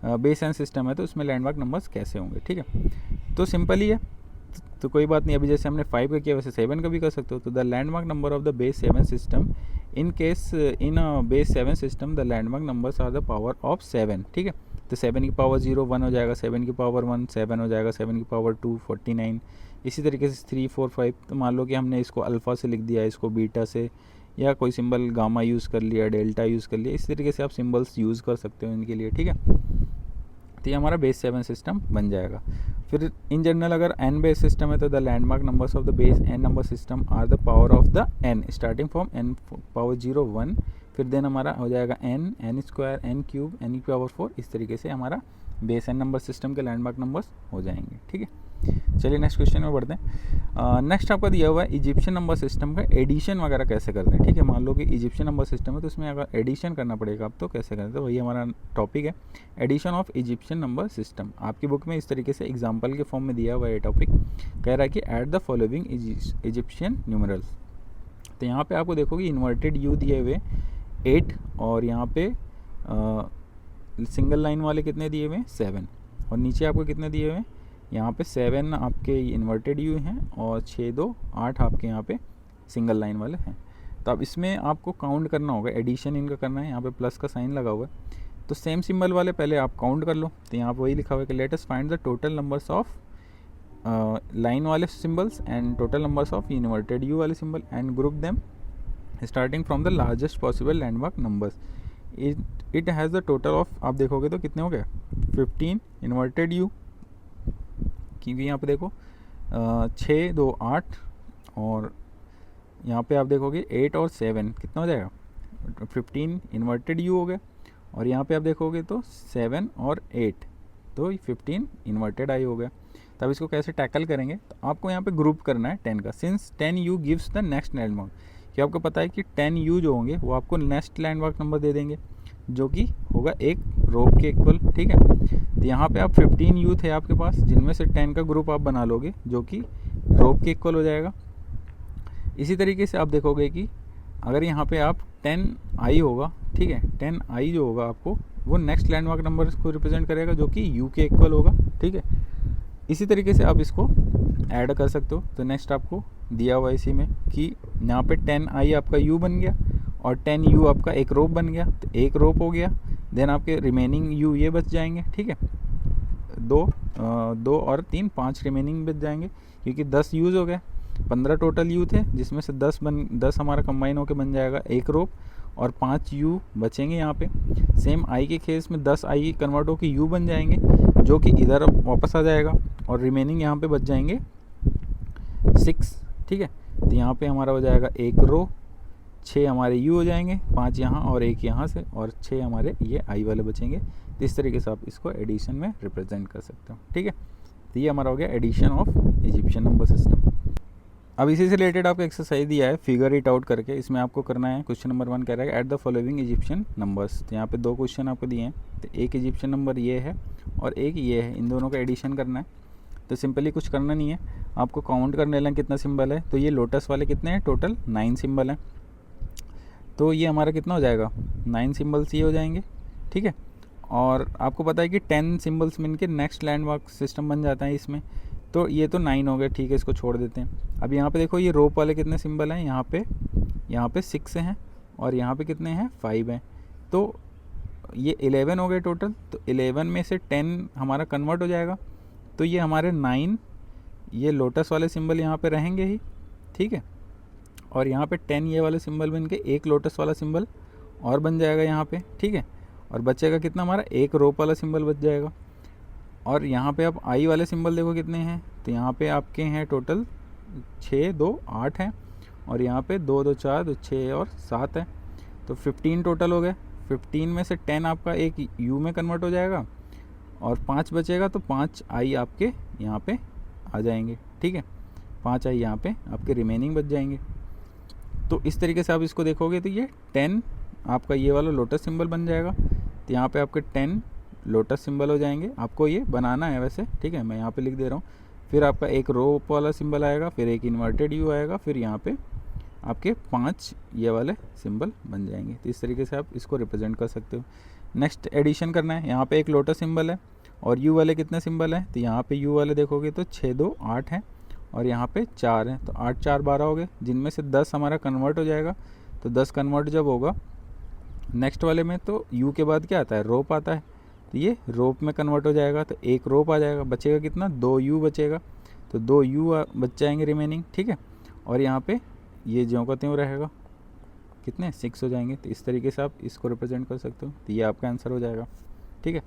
base n system है तो उसमें लैंडमार्क नंबर्स कैसे होंगे, ठीक है। तो सिंपल ही है, तो कोई बात नहीं, अभी जैसे हमने 5 का किया वैसे 7 का भी कर सकते हो। तो the landmark number of the base 7 system, in case in a base 7 system the landmark numbers are the power of 7, ठीक है। तो 7 की पावर 0 1 हो जाएगा, 7 की पावर 1 7 हो जाएगा, 7 की पावर 2 49, इसी तरीके से 3 4 5। तो मान लो कि हमने इसको अल्फ़ा से लिख दिया, इसको बीटा से, या कोई सिंबल गामा यूज़ कर लिया, डेल्टा यूज़ कर लिया, इस तरीके से आप सिंबल्स यूज़ कर सकते हो इनके लिए, ठीक है। तो ये हमारा बेस 7 सिस्टम बन जाएगा। फिर इन जनरल अगर एन बेस सिस्टम है तो the landmark numbers of the base n number system are the power of the n, starting from n power 0 1, फिर देन हमारा हो जाएगा n, n square, n cube, n की पावर 4, इस तरीके से हमारा बेस एन नंबर सिस्टम के लैंडमार्क नंबर्स हो जाएंगे, ठीक है। चलिए नेक्स्ट क्वेश्चन में बढ़ते हैं। नेक्स्ट आपका दिया हुआ है इजिप्शियन नंबर सिस्टम का एडिशन वगैरह कैसे करते हैं, ठीक है। मान लो कि इजिप्शियन नंबर सिस्टम है तो उसमें अगर एडिशन करना पड़ेगा आप तो कैसे करें, तो वही हमारा टॉपिक है, addition of Egyptian number system. आपकी बुक में इस तरीके से एग्जाम्पल के फॉर्म में दिया हुआ है टॉपिक, कह रहा है कि add the following Egyptian numerals. तो यहाँ पे आपको देखोगे इन्वर्टेड यू दिए हुए 8, और यहाँ पे सिंगल लाइन वाले कितने दिए हुए हैं 7, और नीचे आपको कितने दिए हुए हैं, यहाँ पे 7 आपके इन्वर्टेड यू हैं और 6 2 8 आपके यहाँ पे सिंगल लाइन वाले हैं। तो अब इसमें आपको काउंट करना होगा, एडिशन इनका करना है, यहाँ पे प्लस का साइन लगा हुआ है। तो सेम सिंबल वाले पहले आप काउंट कर लो। तो यहाँ पर वही लिखा हुआ है कि let us find the total numbers of line वाले symbols and total numbers of inverted U वाले symbol and group them starting from the largest possible landmark numbers. It has the total of, आप देखोगे तो कितने हो गए 15 इन्वर्टेड यू, क्योंकि यहाँ पे देखो 6 2 8, और यहाँ पे आप देखोगे 8 और 7 कितना हो जाएगा 15 इन्वर्टेड यू हो गया, और यहाँ पे आप देखोगे तो 7 और 8 तो 15 इन्वर्टेड आई हो गया। तब इसको कैसे टैकल करेंगे, तो आपको यहाँ पे ग्रुप करना है 10 का, since 10 you gives the next landmark, कि आपको पता है कि 10 यू जो होंगे वो आपको नेक्स्ट लैंडमार्क नंबर दे देंगे जो कि होगा एक रोप के इक्वल, ठीक है। तो यहाँ पे आप 15 यू थे आपके पास, जिनमें से 10 का ग्रुप आप बना लोगे जो कि रोप के इक्वल हो जाएगा। इसी तरीके से आप देखोगे कि अगर यहाँ पे आप 10 आई होगा, ठीक है, 10 आई जो होगा आपको वो नेक्स्ट लैंडमार्क नंबर को रिप्रेजेंट करेगा जो कि यू के इक्वल होगा, ठीक है। इसी तरीके से आप इसको ऐड कर सकते हो। तो नेक्स्ट आपको दिया हुआ इसी में कि यहाँ पे 10 आई आपका यू बन गया और 10 यू आपका एक रोप बन गया, तो एक रोप हो गया, देन आपके रिमेनिंग यू ये बच जाएंगे, ठीक है, 2 और 3 5 रिमेनिंग बच जाएंगे, क्योंकि 10 यूज़ हो गए, 15 टोटल यू थे, जिसमें से 10 हमारा कंबाइन होकर बन जाएगा एक रोप, और 5 यू बचेंगे यहाँ पे। सेम आई के केस में 10 आई कन्वर्ट होकर यू बन जाएंगे जो कि इधर वापस आ जाएगा, और रिमेनिंग यहाँ पे बच जाएंगे 6, ठीक है। तो यहाँ पे हमारा हो जाएगा एक रो, 6 हमारे यू हो जाएंगे, 5 यहाँ और 1 यहाँ से, और 6 हमारे ये आई वाले बचेंगे। तो इस तरीके से आप इसको एडिशन में रिप्रेजेंट कर सकते हो, ठीक है। तो ये हमारा हो गया addition of Egyptian number system. अब इसी से रिलेटेड आपको एक्सरसाइज दिया है फिगर इट आउट करके, इसमें आपको करना है, क्वेश्चन नंबर 1 कह रहा है at the following Egyptian numbers. तो यहाँ पे 2 क्वेश्चन आपको दिए हैं, तो एक इजिप्शियन नंबर ये है और एक ये है, इन दोनों का एडिशन करना है। तो सिंपली कुछ करना नहीं है, आपको काउंट करने लेना कितना सिंबल है। तो ये लोटस वाले कितने हैं, टोटल 9 सिंबल हैं। तो ये हमारा कितना हो जाएगा 9 सिंबल्स ये हो जाएंगे, ठीक है। और आपको पता है कि 10 सिंबल्स मिल के नेक्स्ट लैंडमार्क सिस्टम बन जाता है इसमें। तो ये तो 9 हो गए, ठीक है, इसको छोड़ देते हैं। अब यहाँ पे देखो ये रोप वाले कितने सिंबल हैं, यहाँ पे 6 हैं, और यहाँ पे कितने हैं 5 हैं। तो ये 11 हो गए टोटल। तो 11 में से 10 हमारा कन्वर्ट हो जाएगा, तो ये हमारे 9 ये लोटस वाले सिंबल यहाँ पे रहेंगे ही, ठीक है। और यहाँ पे 10 ये वाले सिंबल बन के एक लोटस वाला सिंबल और बन जाएगा यहाँ पे, ठीक है। और बचेगा कितना हमारा एक रोप वाला सिंबल बच जाएगा। और यहाँ पे आप आई वाले सिंबल देखो कितने हैं, तो यहाँ पे आपके हैं टोटल 6 2 8 हैं, और यहाँ पे 2 2 4 2 6 और 7 है। तो 15 टोटल हो गए। 15 में से 10 आपका एक यू में कन्वर्ट हो जाएगा, और 5 बचेगा, तो 5 आई आपके यहाँ पे आ जाएंगे, ठीक है। 5 आई यहाँ पे आपके रिमेनिंग बच जाएंगे। तो इस तरीके से आप इसको देखोगे तो ये 10 आपका ये वाला लोटस सिंबल बन जाएगा, तो यहाँ पे आपके 10 लोटस सिंबल हो जाएंगे। आपको ये बनाना है वैसे, ठीक है, मैं यहाँ पे लिख दे रहा हूँ। फिर आपका एक रोप वाला सिंबल आएगा, फिर एक इन्वर्टेड यू आएगा, फिर यहाँ पे आपके 5 ये वाले सिंबल बन जाएंगे। तो इस तरीके से आप इसको रिप्रेजेंट कर सकते हो। नेक्स्ट एडिशन करना है, यहाँ पे एक लोटस सिंबल है और यू वाले कितने सिंबल हैं, तो यहाँ पे यू वाले देखोगे तो 6 2 8 हैं और यहाँ पे 4 हैं, तो 8 4 12 हो गए, जिनमें से 10 हमारा कन्वर्ट हो जाएगा। तो 10 कन्वर्ट जब होगा नेक्स्ट वाले में, तो यू के बाद क्या आता है, रोप आता है, तो ये रोप में कन्वर्ट हो जाएगा, तो एक रोप आ जाएगा, बचेगा कितना, 2 यू बचेगा, तो 2 यू बच जाएंगे रिमेनिंग, ठीक है। और यहाँ पे ये ज्यों का त्यों रहेगा, कितने 6 हो जाएंगे। तो इस तरीके से आप इसको रिप्रेजेंट कर सकते हो, तो ये आपका आंसर हो जाएगा, ठीक है।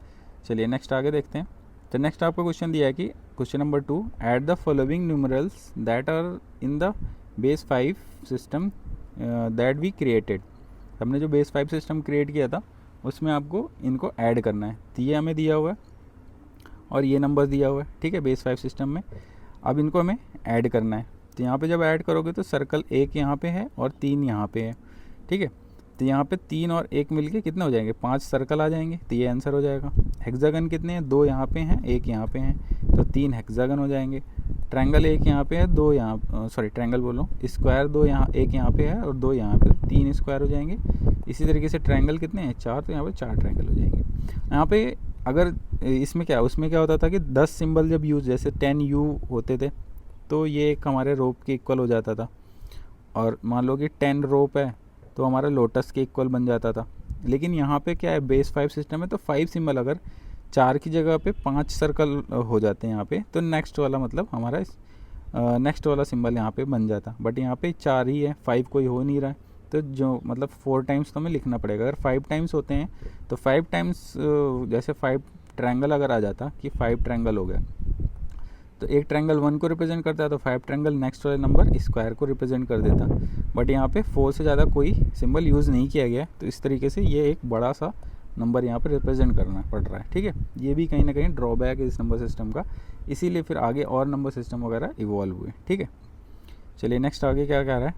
चलिए नेक्स्ट आगे देखते हैं। तो नेक्स्ट आपको क्वेश्चन दिया है कि question number 2, add the following numerals that are in the base 5 system that we created. हमने जो बेस 5 सिस्टम क्रिएट किया था उसमें आपको इनको ऐड करना है। तो ये हमें दिया हुआ है और ये नंबर दिया हुआ है, ठीक है, बेस 5 सिस्टम में। अब इनको हमें ऐड करना है। तो यहाँ पे जब ऐड करोगे तो सर्कल 1 यहाँ पे है और 3 यहाँ पे है, ठीक है। तो यहाँ पे 3 और 1 मिलके कितने हो जाएंगे, 5 सर्कल आ जाएंगे, तो ये आंसर हो जाएगा। हेक्सागन कितने हैं, 2 यहाँ पे हैं, 1 यहाँ पे हैं, तो 3 हेक्सागन हो जाएंगे। ट्रायंगल 1 यहाँ पे है, 2 यहाँ, सॉरी ट्रायंगल बोल रहा हूँ, स्क्वायर 2 यहाँ, 1 यहाँ पे है और 2 यहाँ पे, 3 स्क्वायर हो जाएंगे। इसी तरीके से ट्रायंगल कितने हैं, 4, तो यहाँ पे 4 ट्रायंगल हो जाएंगे। यहाँ पे अगर इसमें क्या, उसमें क्या होता था कि 10 सिंबल जब यूज, जैसे 10 यू होते थे, तो ये एक हमारे रोप के इक्वल हो जाता था। और मान लो कि 10 रोप है तो हमारा लोटस के इक्वल बन जाता था। लेकिन यहाँ पे क्या है, बेस 5 सिस्टम है, तो 5 सिंबल अगर 4 की जगह पे 5 सर्कल हो जाते हैं यहाँ पे, तो नेक्स्ट वाला मतलब हमारा नेक्स्ट वाला सिंबल यहाँ पे बन जाता। बट यहाँ पे 4 ही है, 5 कोई हो नहीं रहा है, तो जो मतलब 4 टाइम्स तो हमें लिखना पड़ेगा। अगर 5 टाइम्स होते हैं तो 5 टाइम्स, जैसे 5 ट्रायंगल अगर आ जाता कि 5 ट्रायंगल हो गया, तो एक ट्रायंगल 1 को रिप्रेजेंट करता है, तो 5 ट्रायंगल नेक्स्ट वाले नंबर स्क्वायर को रिप्रेजेंट कर देता। बट यहाँ पे 4 से ज़्यादा कोई सिंबल यूज़ नहीं किया गया, तो इस तरीके से ये एक बड़ा सा नंबर यहाँ पे रिप्रेजेंट करना पड़ रहा है, ठीक है। ये भी कहीं ना कहीं ड्रॉबैक है इस नंबर सिस्टम का, इसीलिए फिर आगे और नंबर सिस्टम वगैरह इवॉल्व हुए, ठीक है। चलिए नेक्स्ट आगे क्या कह रहा है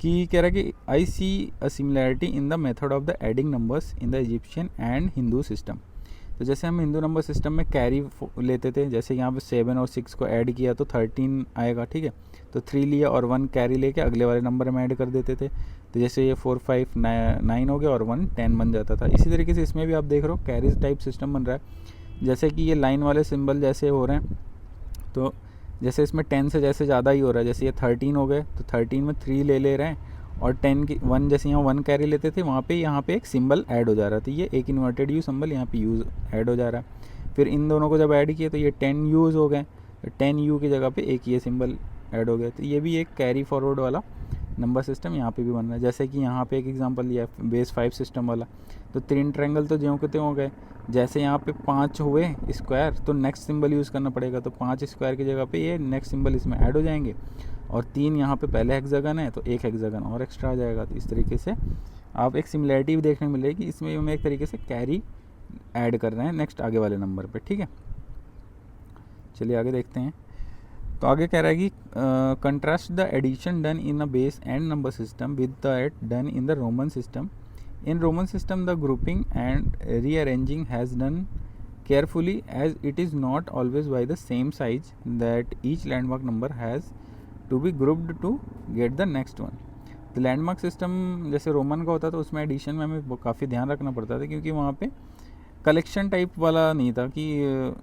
कि कह रहा है कि I see a similarity in the method of the adding numbers in the Egyptian and Hindu system. तो जैसे हम हिंदू नंबर सिस्टम में कैरी लेते थे, जैसे यहाँ पे 7 और 6 को ऐड किया तो 13 आएगा, ठीक है। तो 3 लिया और 1 कैरी लेके अगले वाले नंबर में ऐड कर देते थे, तो जैसे ये 4 5 9 हो गया और 1 10 बन जाता था। इसी तरीके से इसमें भी आप देख रहे हो कैरीज टाइप सिस्टम बन रहा है। जैसे कि ये लाइन वाले सिंबल जैसे हो रहे हैं, तो जैसे इसमें 10 से जैसे ज़्यादा ही हो रहा है, जैसे ये 13 हो गए तो 13 में 3 ले रहे हैं और 10 की 1, जैसे यहाँ 1 कैरी लेते थे वहाँ पे यहाँ पे एक सिंबल ऐड हो जा रहा था, ये एक इन्वर्टेड यू सिंबल यहाँ पे यूज़ ऐड हो जा रहा है। फिर इन दोनों को जब ऐड किए तो ये 10 यूज़ हो गए, तो 10 यू की जगह पे एक ये सिंबल ऐड हो गया। तो ये भी एक कैरी फॉरवर्ड वाला नंबर सिस्टम यहाँ पे भी बन रहा है। जैसे कि यहाँ पे एक एग्जांपल लिया है बेस 5 सिस्टम वाला, तो 3 ट्रायंगल तो ज्यों के त्यों हो गए। जैसे यहाँ पे 5 हुए स्क्वायर तो नेक्स्ट सिंबल यूज़ करना पड़ेगा, तो 5 स्क्वायर की जगह पे ये नेक्स्ट सिंबल इसमें ऐड हो जाएंगे। और 3 यहाँ पे पहले हेक्सागन है तो एक हेक्सागन और एक्स्ट्रा आ जाएगा। तो इस तरीके से आप एक सिमिलैरिटी भी देखने मिलेगी, इसमें हम एक तरीके से कैरी ऐड कर रहे हैं नेक्स्ट आगे वाले नंबर पे, ठीक है। चलिए आगे देखते हैं। तो आगे कह रहा है कि contrast the addition done in a base and number system with that done in the Roman system. In Roman system the grouping and rearranging has done carefully as it is not always by the same size that each landmark number has to be grouped to get the next one। तो लैंडमार्क सिस्टम जैसे रोमन का होता था उसमें एडिशन में हमें काफ़ी ध्यान रखना पड़ता था, क्योंकि वहाँ पे कलेक्शन टाइप वाला नहीं था कि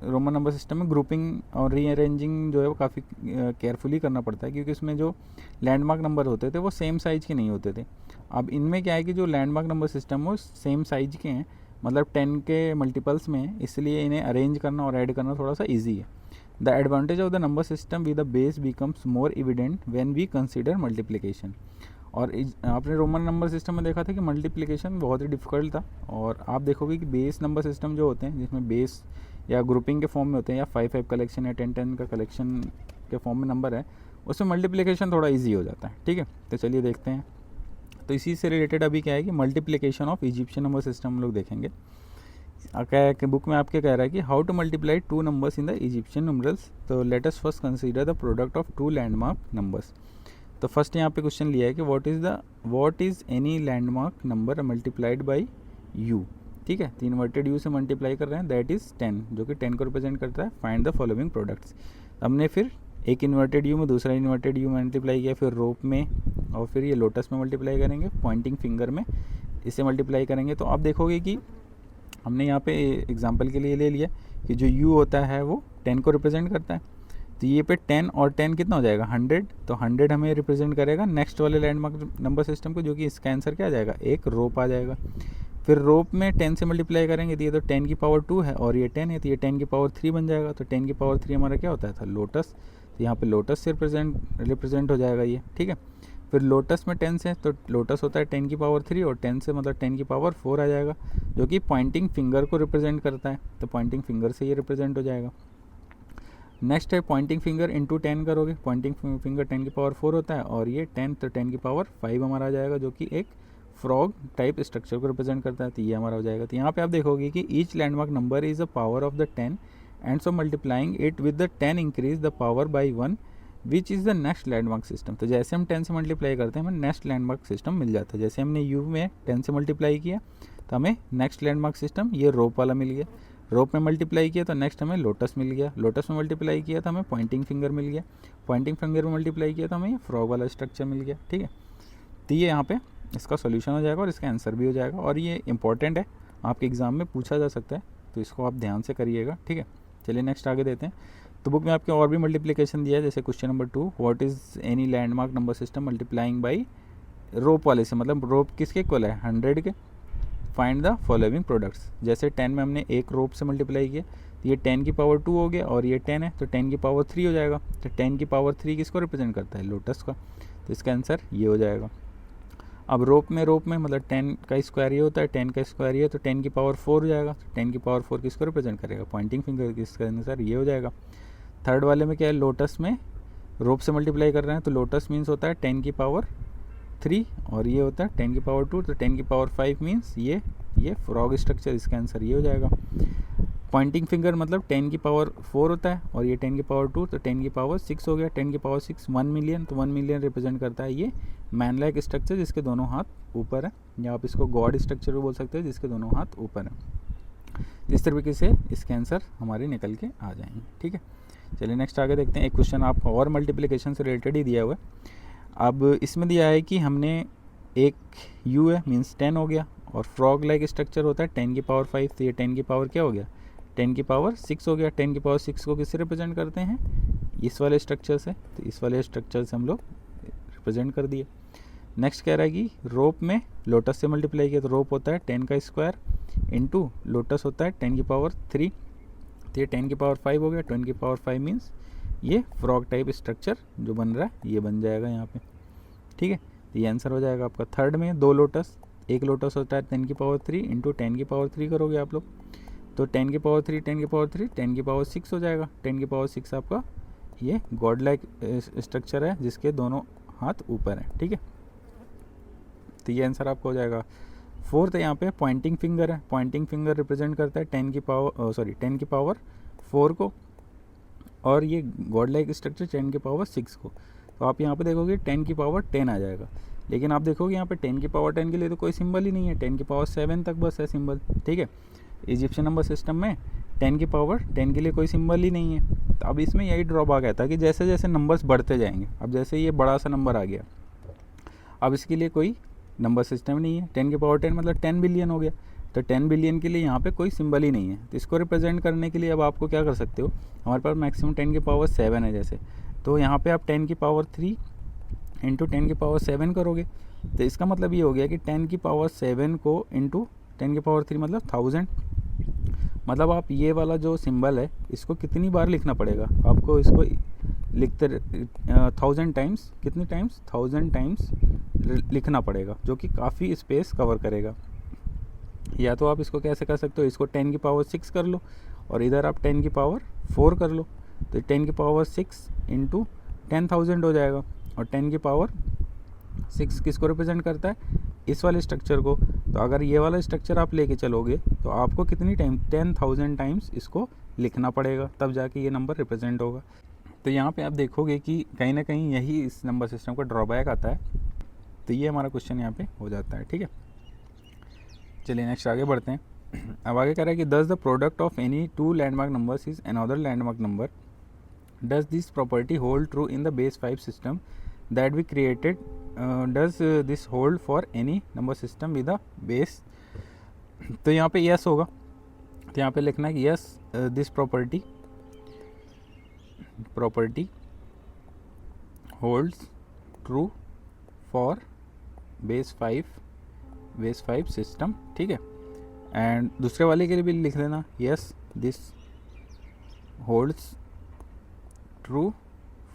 रोमन नंबर सिस्टम में ग्रुपिंग और रीअरेंजिंग जो है वो काफ़ी केयरफुली करना पड़ता है, क्योंकि उसमें जो लैंडमार्क नंबर होते थे वो सेम साइज़ के नहीं होते थे। अब इनमें क्या है कि जो लैंडमार्क नंबर सिस्टम वो सेम साइज़ के हैं, मतलब 10 के मल्टीपल्स में, इसलिए इन्हें अरेंज करना और ऐड करना थोड़ा सा ईजी है। The advantage of the number system with the base becomes more evident when we consider multiplication. और आपने रोमन नंबर सिस्टम में देखा था कि मल्टीप्लिकेशन बहुत ही डिफिकल्ट था, और आप देखोगे कि बेस नंबर सिस्टम जो होते हैं जिसमें बेस या ग्रुपिंग के फॉर्म में होते हैं या 5-5 कलेक्शन या 10-10 का कलेक्शन के फॉर्म में नंबर है, उसमें मल्टीप्लिकेशन थोड़ा ईजी हो जाता है, ठीक है। तो चलिए देखते हैं। तो इसी से रिलेटेड अभी क्या है कि multiplication of Egyptian number system हम लोग देखेंगे। क्या है कि बुक में आपके कह रहा है कि how to multiply 2 numbers in the Egyptian numerals. तो let us first consider the product of 2 landmark numbers. तो फर्स्ट यहाँ पे क्वेश्चन लिया है कि what is any landmark number multiplied by U, ठीक है। तो इन्वर्टेड यू से मल्टीप्लाई कर रहे हैं, दैट इज़ 10, जो कि 10 को रिप्रेजेंट करता है। Find the following products. हमने फिर एक इन्वर्टेड यू में दूसरा इन्वर्टेड यू मल्टीप्लाई किया, फिर रोप में, और फिर ये लोटस में मल्टीप्लाई करेंगे, पॉइंटिंग फिंगर में इसे मल्टीप्लाई करेंगे। तो आप देखोगे कि हमने यहाँ पे एग्जांपल के लिए ले लिया कि जो u होता है वो 10 को रिप्रेजेंट करता है। तो ये पे 10 और 10 कितना हो जाएगा 100। तो 100 हमें रिप्रेजेंट करेगा नेक्स्ट वाले लैंडमार्क नंबर सिस्टम को, जो कि इसका आंसर क्या आ जाएगा, एक रोप आ जाएगा। फिर रोप में 10 से मल्टीप्लाई करेंगे तो ये तो 10 की पावर 2 है और ये 10 है, तो ये 10 की पावर 3 बन जाएगा। तो 10 की पावर 3 हमारा क्या होता था, लोटस। तो यहाँ पे लोटस से रिप्रेजेंट हो जाएगा ये, ठीक है। फिर लोटस में 10 से, तो लोटस होता है 10 की पावर 3 और 10 से मतलब 10 की पावर 4 आ जाएगा, जो कि पॉइंटिंग फिंगर को रिप्रेजेंट करता है। तो पॉइंटिंग फिंगर से ये रिप्रेजेंट हो जाएगा। नेक्स्ट है पॉइंटिंग फिंगर इंटू 10 करोगे, पॉइंटिंग फिंगर 10 की पावर 4 होता है और ये 10, तो 10 की पावर 5 हमारा आ जाएगा, जो कि एक फ्रॉग टाइप स्ट्रक्चर को रिप्रेजेंट करता है। तो ये हमारा हो जाएगा। तो यहाँ पे आप देखोगे कि each landmark number is a power of the 10 and so multiplying it with the 10 increase the power by 1 which is the next landmark system. तो जैसे हम 10 से मल्टीप्लाई करते हैं हमें नेक्स्ट लैंडमार्क सिस्टम मिल जाता है। जैसे हमने यू में 10 से मल्टीप्लाई किया तो हमें नेक्स्ट लैंडमार्क सिस्टम ये रोप वाला मिल गया। रोप में मल्टीप्लाई किया तो नेक्स्ट हमें लोटस मिल गया। लोटस में मल्टीप्लाई किया तो हमें पॉइंटिंग फिंगर मिल गया। पॉइंटिंग फिंगर में मल्टीप्लाई किया तो हमें फ्रॉग वाला स्ट्रक्चर मिल गया, ठीक है। तो ये यहाँ पे इसका सॉल्यूशन हो जाएगा और इसका आंसर भी हो जाएगा, और ये इंपॉर्टेंट है, आपके एग्जाम में पूछा जा सकता है, तो इसको आप ध्यान से करिएगा, ठीक है। चलिए नेक्स्ट आगे देते हैं। तो बुक में आपके और भी मल्टीप्लिकेशन दिया है, जैसे question number 2, what is any landmark number system multiplying by rope वाले से, मतलब रोप किसके इक्वल है 100 के। Find the following products. जैसे 10 में हमने एक रोप से मल्टीप्लाई किया तो ये 10 की पावर 2 हो गया और ये 10 है तो 10 की पावर 3 हो जाएगा। तो 10 की पावर 3 किसको रिप्रेजेंट करता है, लोटस का। तो इसका आंसर ये हो जाएगा। अब रोप में मतलब 10 का स्क्वायर ये होता है, 10 का स्क्वायर ये, तो 10 की पावर 4 हो जाएगा। तो 10 की पावर 4 किसको रिप्रेजेंट करेगा, पॉइंटिंग फिंगर, किसका आंसर ये हो जाएगा। थर्ड वाले में क्या है, लोटस में रोप से मल्टीप्लाई कर रहे हैं तो लोटस मीन्स होता है 10 की पावर 3 और ये होता है 10 की पावर 2, तो 10 की पावर 5 मीन्स ये फ्रॉग स्ट्रक्चर, इसका आंसर ये हो जाएगा। पॉइंटिंग फिंगर मतलब 10 की पावर 4 होता है और ये 10 की पावर 2, तो 10 की पावर 6 हो गया। 10 की पावर 6 1 मिलियन, तो 1 मिलियन रिप्रेजेंट करता है ये मैन लाइक स्ट्रक्चर जिसके दोनों हाथ ऊपर है, या आप इसको गॉड स्ट्रक्चर भी बोल सकते हैं जिसके दोनों हाथ ऊपर है। इस तरीके से इसके आंसर हमारे निकल के आ जाएंगे, ठीक है। चलिए नेक्स्ट आगे देखते हैं। एक क्वेश्चन आपको और मल्टीप्लिकेशन से रिलेटेड ही दिया हुआ है। अब इसमें दिया है कि हमने एक u है मीन्स 10 हो गया और फ्रॉग लाइक स्ट्रक्चर होता है 10 की पावर 5, तो ये 10 की पावर क्या हो गया, 10 की पावर 6 हो गया। 10 की पावर 6 को किससे रिप्रेजेंट करते हैं, इस वाले स्ट्रक्चर से, तो इस वाले स्ट्रक्चर से हम लोग रिप्रेजेंट कर दिए। नेक्स्ट कह रहा है कि रोप में लोटस से मल्टीप्लाई किया तो रोप होता है 10 का स्क्वायर इंटू लोटस होता है 10 की पावर 3, तो ये 10 की पावर 5 हो गया। 10 की पावर 5 मीन्स ये फ्रॉग टाइप स्ट्रक्चर जो बन रहा है ये बन जाएगा यहाँ पे, ठीक है। तो ये आंसर हो जाएगा आपका। थर्ड में 2 लोटस, एक लोटस होता है 10 की पावर 3 इंटू 10 की पावर 3 करोगे आप लोग, तो 10 की पावर 3, 10 की पावर 3, 10 की पावर 6 हो जाएगा। 10 की पावर 6 आपका ये गॉड लाइक स्ट्रक्चर है जिसके दोनों हाथ ऊपर हैं, ठीक है। तो ये आंसर आपका हो जाएगा। फोर्थ यहाँ पे पॉइंटिंग फिंगर है। पॉइंटिंग फिंगर रिप्रेजेंट करता है 10 की पावर 4 को और ये गॉड लाइक स्ट्रक्चर 10 की पावर 6 को। तो आप यहाँ पे देखोगे 10 की पावर 10 आ जाएगा, लेकिन आप देखोगे यहाँ पे 10 की पावर 10 के लिए तो कोई सिंबल ही नहीं है, 10 की पावर 7 तक बस है सिंबल, ठीक है। इजिप्शियन नंबर सिस्टम में 10 की पावर 10 के लिए कोई सिंबल ही नहीं है। तो अब इसमें यही ड्रॉबैक आता है कि जैसे जैसे नंबर्स बढ़ते जाएंगे, अब जैसे ये बड़ा सा नंबर आ गया, अब इसके लिए कोई नंबर सिस्टम नहीं है। 10 की पावर 10 मतलब 10 बिलियन हो गया, तो 10 बिलियन के लिए यहाँ पे कोई सिंबल ही नहीं है। तो इसको रिप्रेजेंट करने के लिए अब आपको क्या कर सकते हो, हमारे पास मैक्सिमम 10 की पावर 7 है जैसे, तो यहाँ पे आप 10 की पावर 3 इंटू 10 की पावर 7 करोगे, तो इसका मतलब ये हो गया कि 10 की पावर 7 को इंटू 10 की पावर 3 मतलब 1000। मतलब आप ये वाला जो सिंबल है इसको कितनी बार लिखना पड़ेगा आपको, इसको लिखते 1000 टाइम्स, कितनी टाइम्स 1000 टाइम्स लिखना पड़ेगा, जो कि काफ़ी स्पेस कवर करेगा। या तो आप इसको कैसे कर सकते हो, इसको 10 की पावर 6 कर लो और इधर आप 10 की पावर 4 कर लो, तो 10 की पावर 6 इंटू 10,000 हो जाएगा। और 10 की पावर 6 किसको रिप्रेजेंट करता है, इस वाले स्ट्रक्चर को। तो अगर ये वाला स्ट्रक्चर आप लेके चलोगे तो आपको कितनी टाइम 10,000 टाइम्स इसको लिखना पड़ेगा, तब जाके ये नंबर रिप्रेजेंट होगा। तो यहाँ पे आप देखोगे कि कहीं ना कहीं यही इस नंबर सिस्टम का ड्रॉबैक आता है। तो ये हमारा क्वेश्चन यहाँ पे हो जाता है। ठीक है, चलिए नेक्स्ट आगे बढ़ते हैं। अब आगे कह रहा है कि thus the product of any two landmark numbers is another landmark number, does this property hold true in the base 5 system that we created, does this hold for any number system with the base. तो यहाँ पे यस होगा, तो यहाँ पे लिखना है कि yes this property holds true for base 5 system. ठीक है, एंड दूसरे वाले के लिए भी लिख देना yes this holds true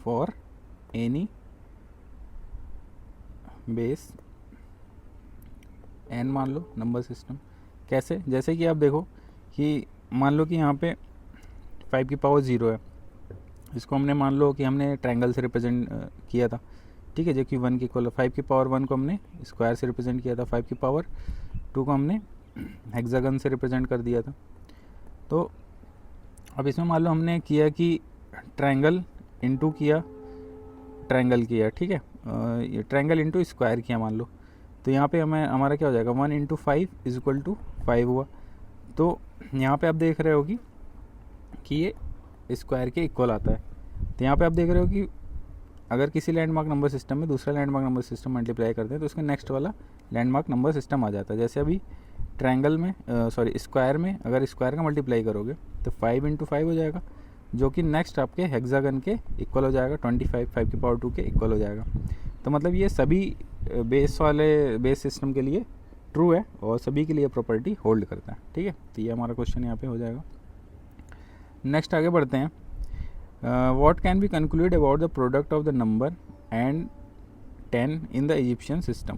for any base n मान लो नंबर सिस्टम। कैसे, जैसे कि आप देखो कि मान लो कि यहाँ पे 5 की पावर 0 है, इसको हमने मान लो कि हमने ट्रायंगल से रिप्रेजेंट किया था। ठीक है, जो कि 1 की इक्वल है। 5 की पावर 1 को हमने स्क्वायर से रिप्रेजेंट किया था, 5 की पावर 2 को हमने हेक्सागन से रिप्रेजेंट कर दिया था। तो अब इसमें मान लो हमने किया कि ट्रायंगल इंटू किया, ट्रायंगल किया। ठीक है, ये ट्रायंगल इंटू स्क्वायर किया मान लो, तो यहाँ पे हमारा क्या हो जाएगा 1 इंटू 5 इज इक्वल टू 5 हुआ। तो यहाँ पे आप देख रहे हो कि ये स्क्वायर के इक्वल आता है। तो यहाँ पे आप देख रहे हो कि अगर किसी लैंडमार्क नंबर सिस्टम में दूसरा लैंडमार्क नंबर सिस्टम मल्टीप्लाई करते हैं तो उसका नेक्स्ट वाला लैंडमार्क नंबर सिस्टम आ जाता है। जैसे अभी ट्रायंगल में स्क्वायर में अगर स्क्वायर का मल्टीप्लाई करोगे तो 5 इंटू 5 हो जाएगा, जो कि नेक्स्ट आपके हेक्सागन के इक्वल हो जाएगा, 25 5 की पावर 2 के इक्वल हो जाएगा। तो मतलब ये सभी बेस सिस्टम के लिए ट्रू है और सभी के लिए प्रॉपर्टी होल्ड करता है। ठीक है, तो ये हमारा क्वेश्चन यहाँ पे हो जाएगा। नेक्स्ट आगे बढ़ते हैं। What can be conclude about the product of the number and 10 in the Egyptian system.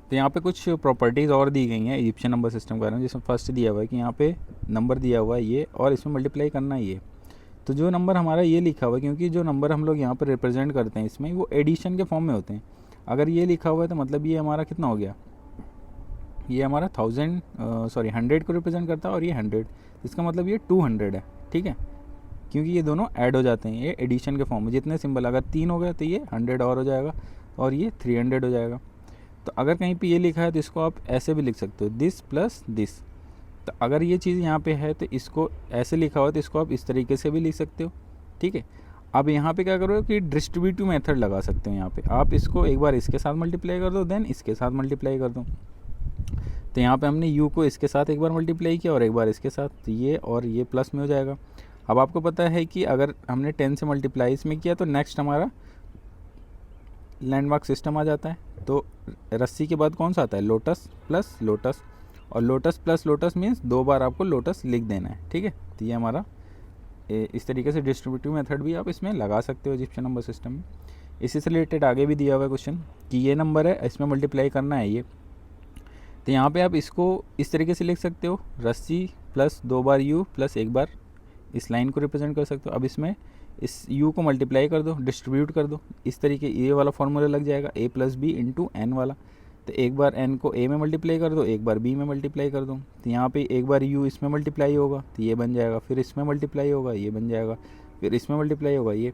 तो यहाँ पे कुछ प्रॉपर्टीज़ और दी गई हैं इजिप्शियन नंबर सिस्टम के बारे में, जिसमें फर्स्ट दिया हुआ है कि यहाँ पे नंबर दिया हुआ है ये और इसमें मल्टीप्लाई करना है ये। तो जो नंबर हमारा ये लिखा हुआ है, क्योंकि जो नंबर हम लोग यहाँ पर रिप्रेजेंट करते हैं इसमें वो एडिशन के फॉर्म में होते हैं। अगर ये लिखा हुआ है तो मतलब ये हमारा कितना हो गया, ये हमारा 100 को रिप्रेजेंट करता है और ये 100, इसका मतलब ये 200 है। ठीक है, क्योंकि ये दोनों ऐड हो जाते हैं, ये एडिशन के फॉर्म में। जितने सिंबल अगर 3 हो गए तो ये 100 और हो जाएगा और ये 300 हो जाएगा। तो अगर कहीं पे ये लिखा है तो इसको आप ऐसे भी लिख सकते हो, दिस प्लस दिस। तो अगर ये चीज़ यहाँ पे है तो इसको ऐसे लिखा हुआ तो इसको आप इस तरीके से भी लिख सकते हो। ठीक है, अब यहाँ पे क्या करो कि डिस्ट्रीब्यूटिव मेथड लगा सकते हो। यहाँ पे आप इसको एक बार इसके साथ मल्टीप्लाई कर दो, देन इसके साथ मल्टीप्लाई कर दो। तो यहाँ पे हमने u को इसके साथ एक बार मल्टीप्लाई किया और एक बार इसके साथ, तो ये और ये प्लस में हो जाएगा। अब आपको पता है कि अगर हमने 10 से मल्टीप्लाई इसमें किया तो नेक्स्ट हमारा लैंडमार्क सिस्टम आ जाता है। तो रस्सी के बाद कौन सा आता है, लोटस प्लस लोटस, और लोटस प्लस लोटस मीन्स 2 बार आपको लोटस लिख देना है। ठीक है, तो ये हमारा इस तरीके से डिस्ट्रीब्यूटिव मेथड भी आप इसमें लगा सकते हो इजिप्शियन नंबर सिस्टम में। इसी से रिलेटेड आगे भी दिया हुआ है क्वेश्चन कि ये नंबर है, इसमें मल्टीप्लाई करना है ये। तो यहाँ पे आप इसको इस तरीके से लिख सकते हो, रस्सी प्लस 2 बार u प्लस 1 बार इस लाइन को रिप्रेजेंट कर सकते हो। अब इसमें इस u को मल्टीप्लाई कर दो, डिस्ट्रीब्यूट कर दो, इस तरीके ये वाला फॉर्मूला लग जाएगा a plus b into n वाला। तो एक बार n को a में मल्टीप्लाई कर दो, एक बार b में मल्टीप्लाई कर दो। तो यहाँ पे एक बार u इसमें मल्टीप्लाई होगा तो ये बन जाएगा, फिर इसमें मल्टीप्लाई होगा ये बन जाएगा, फिर इसमें मल्टीप्लाई होगा ये।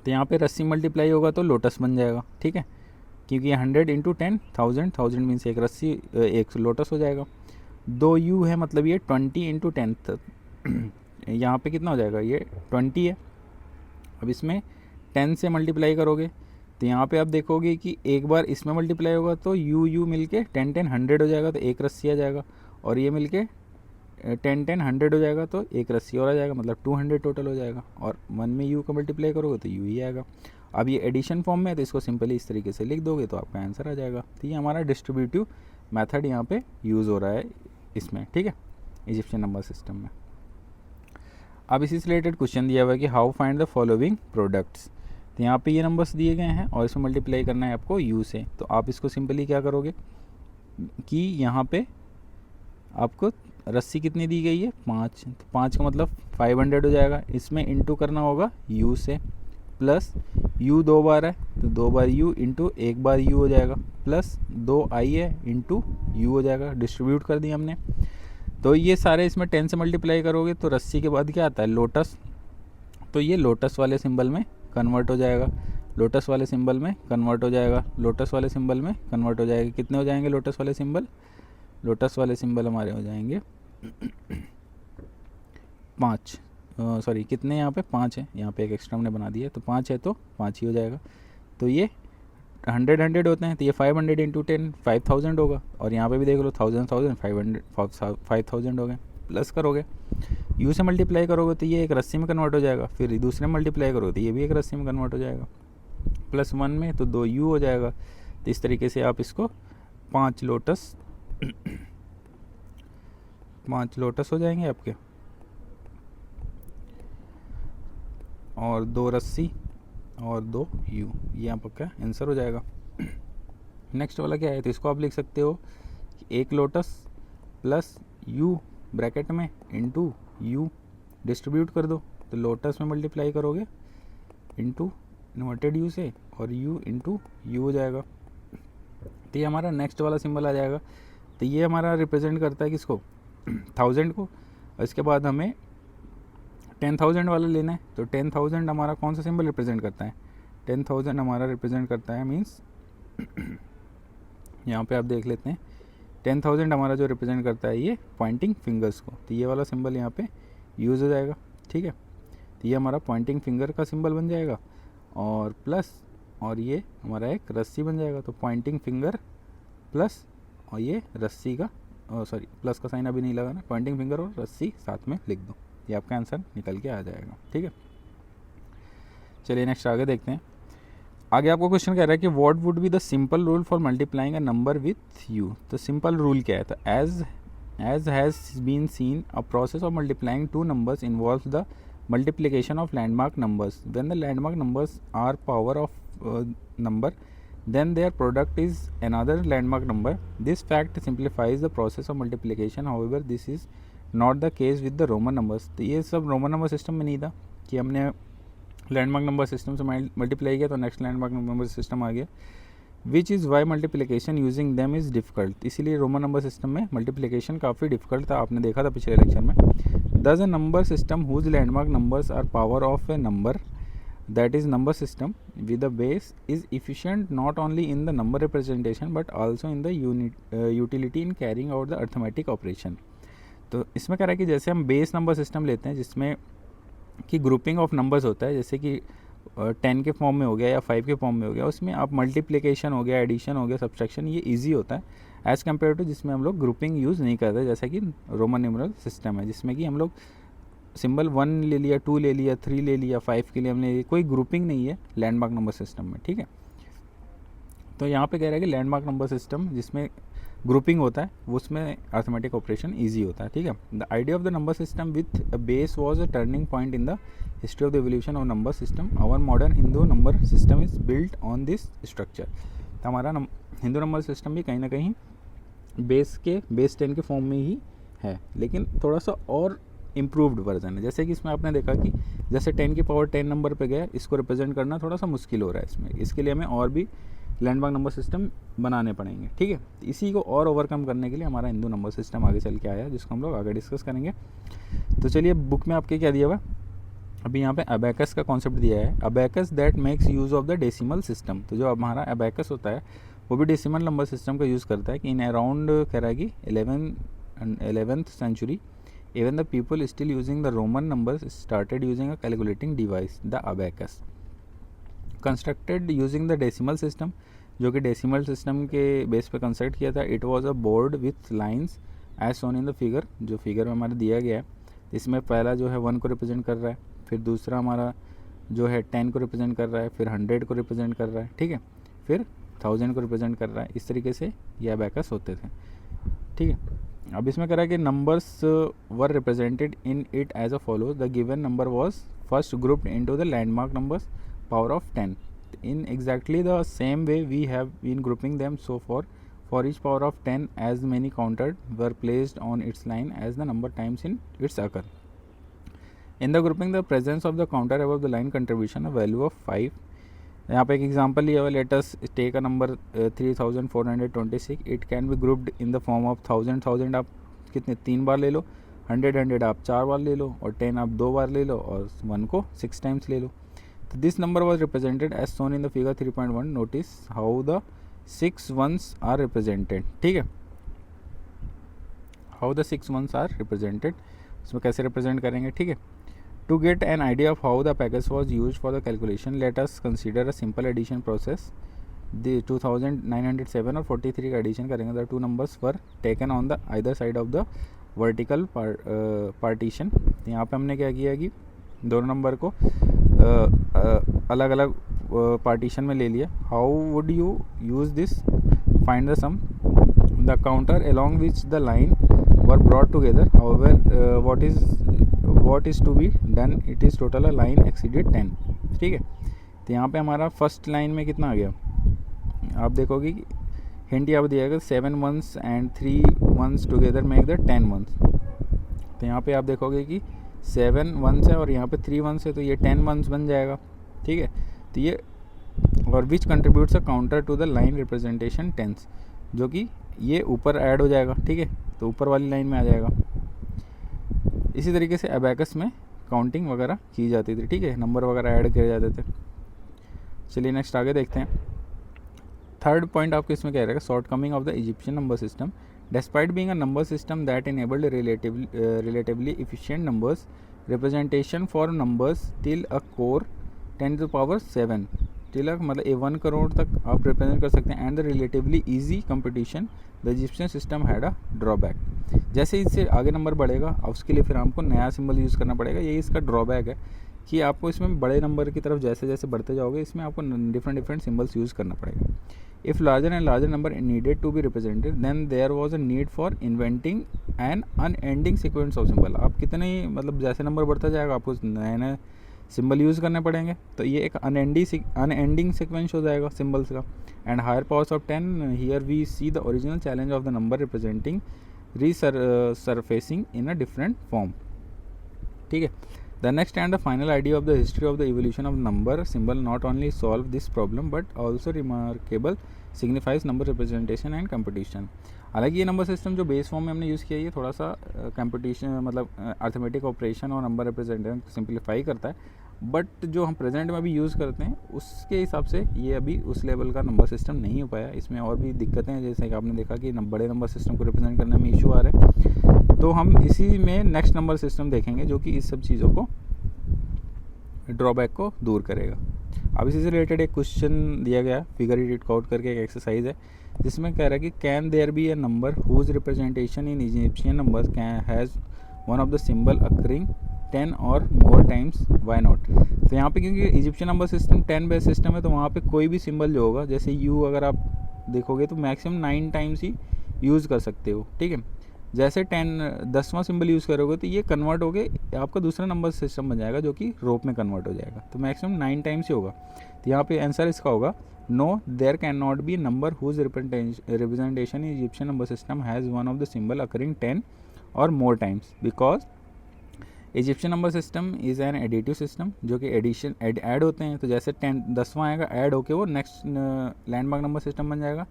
तो यहाँ पे रस्सी मल्टीप्लाई होगा तो लोटस बन जाएगा। ठीक है, क्योंकि 100 इंटू 10 1000 मीन्स एक रस्सी एक लोटस हो जाएगा। 2 u है मतलब ये 20 इंटू 10 यहाँ पे कितना हो जाएगा, ये 20 है। अब इसमें 10 से मल्टीप्लाई करोगे तो यहाँ पे आप देखोगे कि एक बार इसमें मल्टीप्लाई होगा तो u मिलके 10 10 100 हो जाएगा, तो एक रस्सी आ जाएगा, और ये मिलके 10 10 100 हो जाएगा तो एक रस्सी और आ जाएगा, मतलब 200 टोटल हो जाएगा। और 1 में u का मल्टीप्लाई करोगे तो u ही आएगा। अब ये एडिशन फॉर्म में है तो इसको सिंपली इस तरीके से लिख दोगे तो आपका आंसर आ जाएगा। तो ये हमारा डिस्ट्रीब्यूटिव मेथड यहाँ पे यूज़ हो रहा है इसमें। ठीक है, इजिप्शियन नंबर सिस्टम में। अब इसी से रिलेटेड क्वेश्चन दिया हुआ है कि how find the following products. तो यहाँ पे ये नंबर्स दिए गए हैं और इसमें मल्टीप्लाई करना है आपको u से। तो आप इसको सिंपली क्या करोगे कि यहाँ पे आपको रस्सी कितनी दी गई है 5, तो 5 का मतलब 500 हो जाएगा। इसमें इंटू करना होगा u से, प्लस u 2 बार है तो 2 बार u इंटू 1 बार u हो जाएगा, प्लस 2i है इंटू u हो जाएगा। डिस्ट्रीब्यूट कर दिया हमने। तो ये सारे इसमें 10 से मल्टीप्लाई करोगे तो रस्सी के बाद क्या आता है लोटस, तो ये लोटस वाले सिंबल में कन्वर्ट हो जाएगा, लोटस वाले सिंबल में कन्वर्ट हो जाएगा, लोटस वाले सिंबल में कन्वर्ट हो जाएगा। कितने हो जाएंगे लोटस वाले सिंबल? लोटस वाले सिंबल हमारे हो जाएंगे 5, सॉरी कितने यहाँ पे 5 है, यहाँ पे एक एक्स्ट्रा हमने बना दिया, तो 5 है तो 5 ही हो जाएगा। तो ये 100 होते हैं, तो ये 500 इंटू 10 5000 होगा। और यहाँ पे भी देख लो 1000 5000 हो गए। प्लस करोगे, यू से मल्टीप्लाई करोगे तो ये एक रस्सी में कन्वर्ट हो जाएगा, फिर दूसरे में मल्टीप्लाई करोगे तो ये भी एक रस्सी में कन्वर्ट हो जाएगा, +1 में तो 2 यू हो जाएगा। तो इस तरीके से आप इसको 5 लोटस 5 लोटस हो जाएंगे आपके, और 2 रस्सी और 2 यू, ये आपका आंसर हो जाएगा। नेक्स्ट वाला क्या है, तो इसको आप लिख सकते हो 1 लोटस प्लस यू ब्रैकेट में इंटू यू, डिस्ट्रीब्यूट कर दो, तो लोटस में मल्टीप्लाई करोगे इंटू इन्वर्टेड यू से, और यू इंटू यू हो जाएगा। तो ये हमारा नेक्स्ट वाला सिंबल आ जाएगा। तो ये हमारा रिप्रेजेंट करता है किसको? 1000 को। और इसके बाद हमें 10,000 वाला लेना है, तो 10,000 हमारा कौन सा सिंबल रिप्रेजेंट करता है? 10,000 हमारा रिप्रेजेंट करता है, मीन्स यहाँ पे आप देख लेते हैं 10,000 हमारा जो रिप्रेजेंट करता है ये पॉइंटिंग फिंगर्स को, तो ये वाला सिंबल यहाँ पे यूज़ हो जाएगा। ठीक है, तो ये हमारा पॉइंटिंग फिंगर का सिंबल बन जाएगा, और प्लस और ये हमारा एक रस्सी बन जाएगा। तो पॉइंटिंग फिंगर प्लस और ये रस्सी का, सॉरी प्लस का साइन अभी नहीं लगाना, पॉइंटिंग फिंगर और रस्सी साथ में लिख दो, ये आपका आंसर निकल के आ जाएगा। ठीक है, चलिए नेक्स्ट आगे देखते हैं। आगे आपको क्वेश्चन कह रहा है कि what would be the simple rule for multiplying a number with you. तो सिंपल रूल क्या है? तो as has been seen a process of multiplying two numbers involves the multiplication of landmark numbers. When the landmark numbers are power of number, then their product is another landmark number. This fact simplifies the process of multiplication. However, this is not the case with the Roman numbers. तो ये सब रोमन नंबर सिस्टम में नहीं था कि हमने लैंडमार्क नंबर सिस्टम से मल्टीप्लाई किया तो नेक्स्ट लैंडमार्क नंबर सिस्टम आ गया, which is why multiplication using them is difficult. इसीलिए रोमन नंबर सिस्टम में मल्टीप्लिकेशन काफ़ी डिफ़िकल्ट था, आपने देखा था पिछले लेक्चर में। Thus a number system whose landmark numbers are power of a number, that is number system with a base, is efficient not only in the number representation but also in the utility in carrying out the arithmetic operation. तो इसमें कह रहा है कि जैसे हम बेस नंबर सिस्टम लेते हैं जिसमें कि ग्रुपिंग ऑफ नंबर्स होता है, जैसे कि 10 के फॉर्म में हो गया या 5 के फॉर्म में हो गया, उसमें आप मल्टीप्लिकेशन हो गया, एडिशन हो गया, सब्सट्रैक्शन, ये ईजी होता है एज़ कम्पेयर टू जिसमें हम लोग ग्रुपिंग यूज़ नहीं करते, जैसा कि रोमन न्यूमरल सिस्टम है जिसमें कि हम लोग सिंबल 1 ले लिया, 2 ले लिया, 3 ले लिया, 5 के लिए हमने कोई ग्रुपिंग नहीं है लैंडमार्क नंबर सिस्टम में। ठीक है, तो यहाँ पे कह रहा है कि लैंडमार्क नंबर सिस्टम जिसमें ग्रुपिंग होता है उसमें अर्थमेटिक ऑपरेशन ईजी होता है। ठीक है, the idea of the number system with a base was a turning point in the history of the evolution of number system. Our modern Hindu number system is built on this structure. तो हमारा हिंदू नंबर सिस्टम भी कहीं ना कहीं बेस 10 के फॉर्म में ही है, लेकिन थोड़ा सा और इम्प्रूव्ड वर्जन है। जैसे कि इसमें आपने देखा कि जैसे 10 की पावर 10 नंबर पे गया, इसको रिप्रेजेंट करना थोड़ा सा मुश्किल हो रहा है इसमें, इसके लिए हमें और भी लैंडमार्क नंबर सिस्टम बनाने पड़ेंगे। ठीक है, इसी को और ओवरकम करने के लिए हमारा हिंदू नंबर सिस्टम आगे चल के आया, जिसको हम लोग आगे डिस्कस करेंगे। तो चलिए बुक में आपके क्या दिया हुआ, अभी यहाँ पे अबैकस का कॉन्सेप्ट दिया है, abacus that makes use of the decimal system. तो जो हमारा अबैकस होता है वो भी डेसिमल नंबर सिस्टम का यूज़ करता है कि इन अराउंड कह रहा है कि 11th century even the people still using the Roman numbers started using a calculating device, the abacus, constructed using the decimal system, जो कि डेसिमल सिस्टम के बेस पे कंस्ट्रक्ट किया था। It was a board with lines as shown in the figure, जो फिगर में हमारा दिया गया है। इसमें पहला जो है 1 को रिप्रेजेंट कर रहा है, फिर दूसरा हमारा जो है 10 को रिप्रेजेंट कर रहा है, फिर 100 को रिप्रेजेंट कर रहा है, ठीक है, फिर 1000 को रिप्रेजेंट कर रहा है। इस तरीके से ये अबैकस होते थे। ठीक है, अब इसमें कह रहा है कि numbers were represented in it as a follow, the given number was first grouped into the landmark numbers power of 10 in exactly the same way we have been grouping them so for each power of 10 as many counted were placed on its line as the number times in its occur. In the grouping, the presence of the counter above the line contribution a value of 5. यहाँ पे एक एग्जांपल लिया हुआ, let us take a number 3426, it can be grouped in the form of 1000 आप कितने 3 बार ले लो, 100 100 आप 4 बार ले लो और 10 आप 2 बार ले लो और 1 को 6 टाइम्स ले लो। तो this number was represented as shown in the figure 3.1। Notice how the 6 ones are represented. ठीक है, how the 6 ones are represented, इसमें कैसे रिप्रेजेंट करेंगे। ठीक है, to get an idea of how the package was used for the calculation let us consider a simple addition process. The 2907 और 43 का एडिशन करेंगे। The two numbers were taken on the either side of the vertical partition. यहाँ पे हमने क्या किया कि दोनों नंबर को अलग अलग पार्टीशन में ले लिया। How would you use this, find the sum, the counter along which the line were brought together, however what is to be done, it is total a line exceeded 10। ठीक है, तो यहाँ पे हमारा फर्स्ट लाइन में कितना आ गया, आप देखोगे कि हिंट यहाँ पर दिया गया 7 ones and 3 ones together make the 10 ones. तो यहाँ पे आप देखोगे कि 7 वंस है और यहाँ पे 3 वंस है, तो ये 10 वंस बन जाएगा। ठीक है, तो ये और which contributes a counter to the line representation tens, जो कि ये ऊपर ऐड हो जाएगा। ठीक है, तो ऊपर वाली लाइन में आ जाएगा। इसी तरीके से अबैकस में काउंटिंग वगैरह की जाती थी। ठीक है, नंबर वगैरह ऐड किए जाते थे। चलिए नेक्स्ट आगे देखते हैं। थर्ड पॉइंट आपको इसमें कह रहेगा, short coming of the Egyptian number system. Despite being a number system that enabled relatively efficient numbers representation for numbers till a core 10 to the power 7 till a मतलब 1 करोड़ तक आप रिप्रेजेंट कर सकते हैं, and the relatively easy competition the Egyptian system had a drawback. जैसे इससे आगे नंबर बढ़ेगा उसके लिए फिर हमको नया सिंबल यूज़ करना पड़ेगा। यही इसका ड्रॉबैक है कि आपको इसमें बड़े नंबर की तरफ जैसे जैसे बढ़ते जाओगे इसमें आपको डिफरेंट सिंबल्स यूज़ करना पड़ेगा। If larger and larger number needed to be represented, then there was a need for inventing an unending sequence of symbol। आप कितने मतलब जैसे नंबर बढ़ता जाएगा आपको नए नए सिंबल यूज़ करने पड़ेंगे, तो ये एक अनएंडिंग सीक्वेंस हो जाएगा सिंबल्स का। And higher powers of 10 here we see the original challenge of the number representing surfacing in a different form. ठीक है, the next and the final idea of the history of the evolution of number symbol not only solve this problem but also remarkable signifies number representation and competition। हालांकि ये नंबर सिस्टम जो बेस फॉर्म में हमने यूज़ किया है ये थोड़ा सा कंपटीशन मतलब अर्थमेटिक ऑपरेशन और नंबर रिप्रेजेंटेशन सिंप्लीफाई करता है, बट जो हम प्रेजेंट में अभी यूज़ करते हैं उसके हिसाब से ये अभी उस लेवल का नंबर सिस्टम नहीं हो पाया। इसमें और भी दिक्कतें हैं, जैसे कि आपने देखा कि बड़े नंबर सिस्टम को रिप्रेजेंट करने में इशू आ रहे हैं। तो हम इसी में नेक्स्ट नंबर सिस्टम देखेंगे जो कि इस सब चीज़ों को ड्रॉबैक को दूर करेगा। अब इसी से रिलेटेड एक क्वेश्चन दिया गया, फिगर इट आउट करके एक एक्सरसाइज है जिसमें कह रहा है कि can there be a number whose representation in Egyptian numbers can has one of the symbol occurring 10 or more times, Y not. तो यहाँ पे क्योंकि Egyptian number system 10 base system है तो वहाँ पे कोई भी सिंबल जो होगा, जैसे यू अगर आप देखोगे तो मैक्सिमम 9 टाइम्स ही यूज़ कर सकते हो। ठीक है, जैसे 10वां सिंबल यूज़ करोगे तो ये कन्वर्ट हो गए आपका दूसरा नंबर सिस्टम बन जाएगा जो कि रोप में कन्वर्ट हो जाएगा, तो मैक्सिमम 9 टाइम्स ही होगा। तो यहाँ पे आंसर इसका होगा no, there can not be number whose representation in Egyptian number system has one of the symbol occurring 10 or more times, because Egyptian number system is an additive system, जो कि एडिशन ऐड होते हैं। तो जैसे 10वां आएगा ऐड होके वो नेक्स्ट लैंडमार्क नंबर सिस्टम बन जाएगा।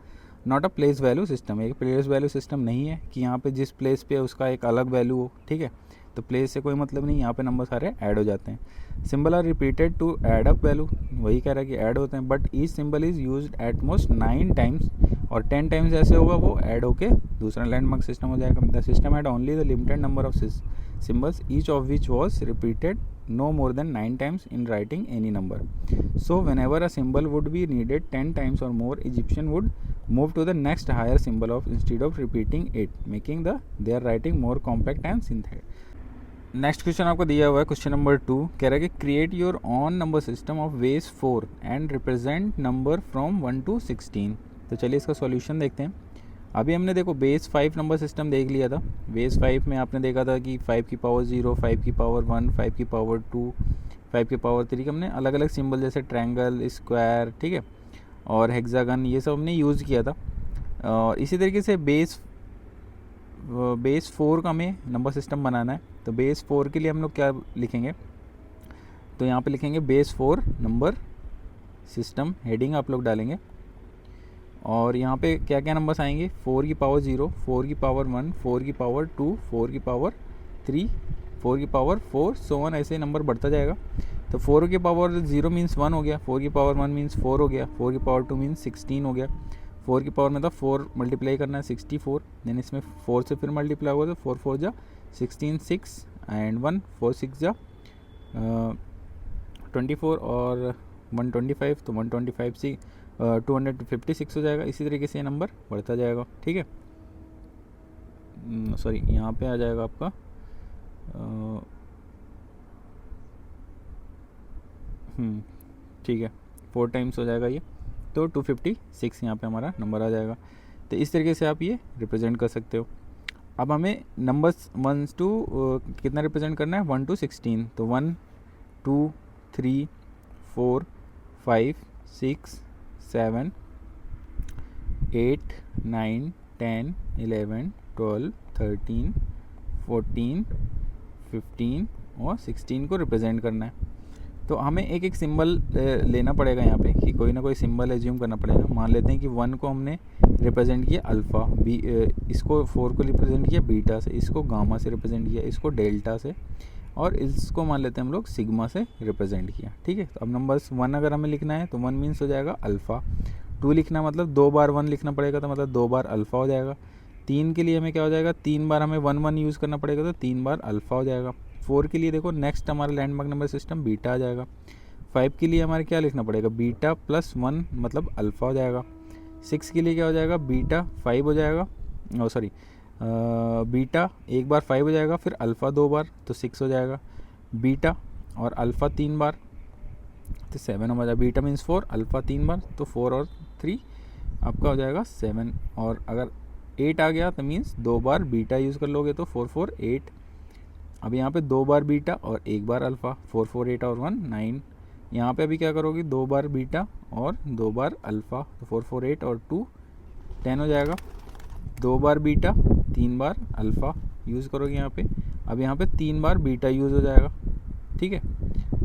Not a place value system, एक प्लेस वैल्यू सिस्टम नहीं है कि यहाँ पे जिस प्लेस पे उसका एक अलग वैल्यू हो। ठीक है, तो प्लेस से कोई मतलब नहीं, यहाँ पे नंबर सारे ऐड हो जाते हैं। Symbol are repeated to add up value, वही कह रहा है कि ऐड होते हैं, but each symbol is used at most 9 times, और 10 टाइम्स ऐसे होगा वो ऐड होके दूसरा लैंडमार्क सिस्टम हो जाएगा। The system had only the limited number of symbols, each of which was repeated no more than 9 times in writing any number. So whenever a symbol would be needed 10 times or more, Egyptian would move to the next higher symbol of instead of repeating it, making their writing more compact and synthetic। Next question आपको दिया हुआ है, क्वेश्चन नंबर 2 कह रहा है कि create your on number system of base 4 and represent number from 1 to 16। तो चलिए इसका सॉल्यूशन देखते हैं। अभी हमने देखो बेस 5 नंबर सिस्टम देख लिया था। बेस 5 में आपने देखा था कि 5 की पावर 0, 5 की पावर 1, 5 की पावर 2, 5 की पावर 3 के हमने अलग अलग सिंबल जैसे ट्रायंगल, स्क्वायर, ठीक है, और हेक्सागन, ये सब हमने यूज़ किया था। और इसी तरीके से बेस 4 का हमें नंबर सिस्टम बनाना है। तो बेस 4 के लिए हम लोग क्या लिखेंगे, तो यहाँ पे लिखेंगे बेस 4 नंबर सिस्टम, हेडिंग आप लोग डालेंगे, और यहाँ पे क्या क्या नंबर्स आएंगे, 4 की पावर 0, 4 की पावर 1, 4 की पावर 2, 4 की पावर 3, 4 की पावर 4, सो वन, ऐसे नंबर बढ़ता जाएगा। तो 4 की पावर 0 मीन्स 1 हो गया, 4 की पावर 1 मीन्स 4 हो गया, 4 की पावर 2 मीन्स 16 हो गया, 4 की पावर में था 4 मल्टीप्लाई करना है 64, देन इसमें 4 से फिर मल्टीप्लाई होगा तो 4 4 जा 16, 6 एंड 1 4 6 जा 24 और 125, तो 125 से 256 हो जाएगा। इसी तरीके से ये नंबर बढ़ता जाएगा, ठीक है। सॉरी, यहाँ पे आ जाएगा आपका ठीक है, 4 टाइम्स हो जाएगा ये, तो 256 यहाँ पे हमारा नंबर आ जाएगा। तो इस तरीके से आप ये रिप्रेजेंट कर सकते हो। अब हमें नंबर्स 1 टू कितना रिप्रेजेंट करना है, 1 to 16, तो 1 2 3 4 5 6 7 8 9 10 11 12 13 14 15 और 16 को रिप्रेजेंट करना है। तो हमें एक एक सिंबल लेना पड़ेगा यहाँ पे, कि कोई ना कोई सिंबल एज्यूम करना पड़ेगा। मान लेते हैं कि 1 को हमने रिप्रेजेंट किया अल्फ़ा, इसको 4 को रिप्रेजेंट किया बीटा से, इसको गामा से रिप्रेजेंट किया, इसको डेल्टा से, और इसको मान लेते हैं हम लोग सिग्मा से रिप्रेजेंट किया, ठीक है। तो अब नंबर्स 1 अगर हमें लिखना है तो 1 मीन्स हो जाएगा अल्फ़ा, 2 लिखना मतलब 2 बार 1 लिखना पड़ेगा, तो मतलब 2 बार अल्फ़ा हो जाएगा। 3 के लिए हमें क्या हो जाएगा, 3 बार हमें 1 1 यूज़ करना पड़ेगा, तो 3 बार अल्फ़ा हो जाएगा। 4 के लिए देखो नेक्स्ट हमारा लैंडमार्क नंबर सिस्टम बीटा आ जाएगा। 5 के लिए हमारे क्या लिखना पड़ेगा, बीटा प्लस 1 मतलब अल्फ़ा हो जाएगा। 6 के लिए क्या हो जाएगा, बीटा 5 हो जाएगा, सॉरी बीटा एक बार 5 हो जाएगा, फिर अल्फ़ा 2 बार तो 6 हो जाएगा, बीटा और अल्फ़ा 3 बार तो 7 हो जाएगा। बीटा मीन्स 4, अल्फ़ा 3 बार तो 4 और 3 आपका हो जाएगा 7, और अगर 8 आ गया तो मीन्स 2 बार बीटा यूज़ कर लोगे तो 4 4 8। अब यहाँ पे 2 बार बीटा और 1 बार अल्फ़ा, 4 4 8 और 1 9। यहाँ पे अभी क्या करोगे, 2 बार बीटा और 2 बार अल्फ़ा, तो 4 4 8 और 2 10 हो जाएगा। 2 बार बीटा 3 बार अल्फ़ा यूज़ करोगे यहाँ पे, अब यहाँ पे 3 बार बीटा यूज़ हो जाएगा, ठीक है।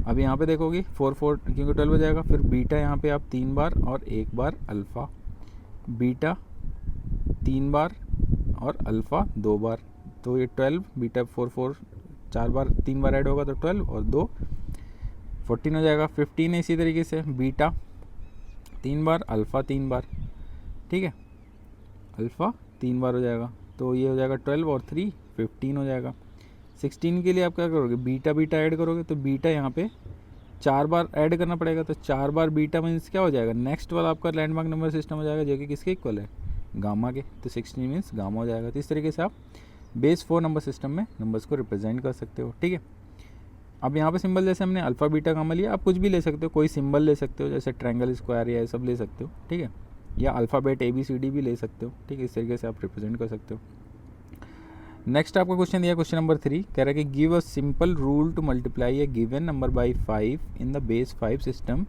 अब यहाँ पे देखोगे 4 4 क्योंकि 12 हो जाएगा, फिर बीटा यहाँ पे आप 3 बार और 1 बार अल्फ़ा, बीटा 3 बार और अल्फ़ा 2 बार, तो ये 12, बीटा 4 4 4 बार 3 बार ऐड होगा तो 12 और 2 14 हो जाएगा। 15 है इसी तरीके से, बीटा 3 बार अल्फ़ा 3 बार, ठीक है, अल्फ़ा 3 बार हो जाएगा, तो ये हो जाएगा 12 और 3 15 हो जाएगा। 16 के लिए आप क्या करोगे, बीटा बीटा ऐड करोगे, तो बीटा यहाँ पे 4 बार ऐड करना पड़ेगा, तो 4 बार बीटा मीन्स क्या हो जाएगा, नेक्स्ट वाला आपका लैंडमार्क नंबर सिस्टम हो जाएगा जो कि किसके इक्वल है, गामा के, तो 16 मीन्स गामा हो जाएगा। तो इस तरीके से आप बेस 4 नंबर सिस्टम में नंबर्स को रिप्रेजेंट कर सकते हो, ठीक है। अब यहाँ पे सिंबल जैसे हमने अल्फ़ा बीटा गामा लिया, आप कुछ भी ले सकते हो, कोई सिंबल ले सकते हो, जैसे ट्रायंगल स्क्वायर या सब ले सकते हो, ठीक है, या अल्फ़ाबेट ABCD भी ले सकते हो, ठीक है। इस तरीके से आप रिप्रेजेंट कर सकते हो। नेक्स्ट आपका क्वेश्चन दिया, क्वेश्चन नंबर 3 कह रहा है कि give a simple rule to multiply a given number by 5 in the base 5 system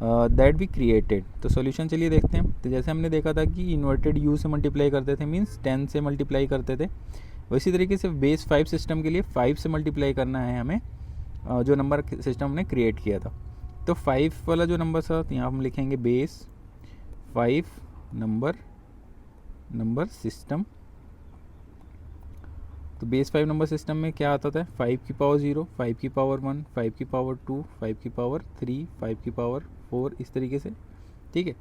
that we created. तो सॉल्यूशन चलिए देखते हैं। तो जैसे हमने देखा था कि इन्वर्टेड यू से मल्टीप्लाई करते थे, मीन्स 10 से मल्टीप्लाई करते थे, वैसी तरीके से बेस 5 सिस्टम के लिए 5 से मल्टीप्लाई करना है हमें, जो नंबर सिस्टम हमने क्रिएट किया था। तो 5 वाला जो नंबर था, तो यहाँ हम लिखेंगे बेस 5 नंबर सिस्टम। तो बेस 5 नंबर सिस्टम में क्या आता था, 5 की पावर 0, 5 की पावर 1, 5 की पावर 2, 5 की पावर 3, 5 की पावर 4, इस तरीके से, ठीक है।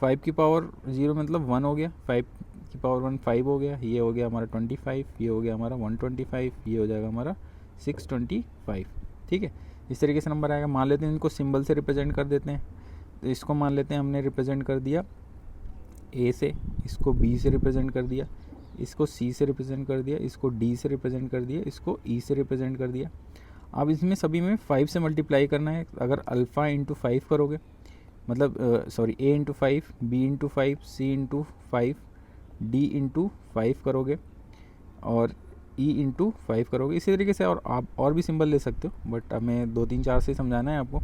5 की पावर 0 मतलब 1 हो गया, 5 की पावर 1 5 हो गया, ये हो गया हमारा 25, ये हो गया हमारा 125, ये हो जाएगा हमारा 625, ठीक है। इस तरीके से नंबर आएगा। मान लेते हैं इनको सिंबल से रिप्रेजेंट कर देते हैं। तो इसको मान लेते हैं हमने रिप्रेजेंट कर दिया A से, इसको B से रिप्रेजेंट कर दिया, इसको C से रिप्रेजेंट कर दिया, इसको D से रिप्रेजेंट कर दिया, इसको E से रिप्रेजेंट कर दिया। अब इसमें सभी में 5 से मल्टीप्लाई करना है। अगर अल्फ़ा इंटू 5 करोगे, मतलब sorry A into 5, B into 5, C into 5, D into 5 करोगे और E इंटू 5 करोगे। इसी तरीके से और आप और भी सिंबल ले सकते हो, बट हमें 2 3 4 से समझाना है आपको।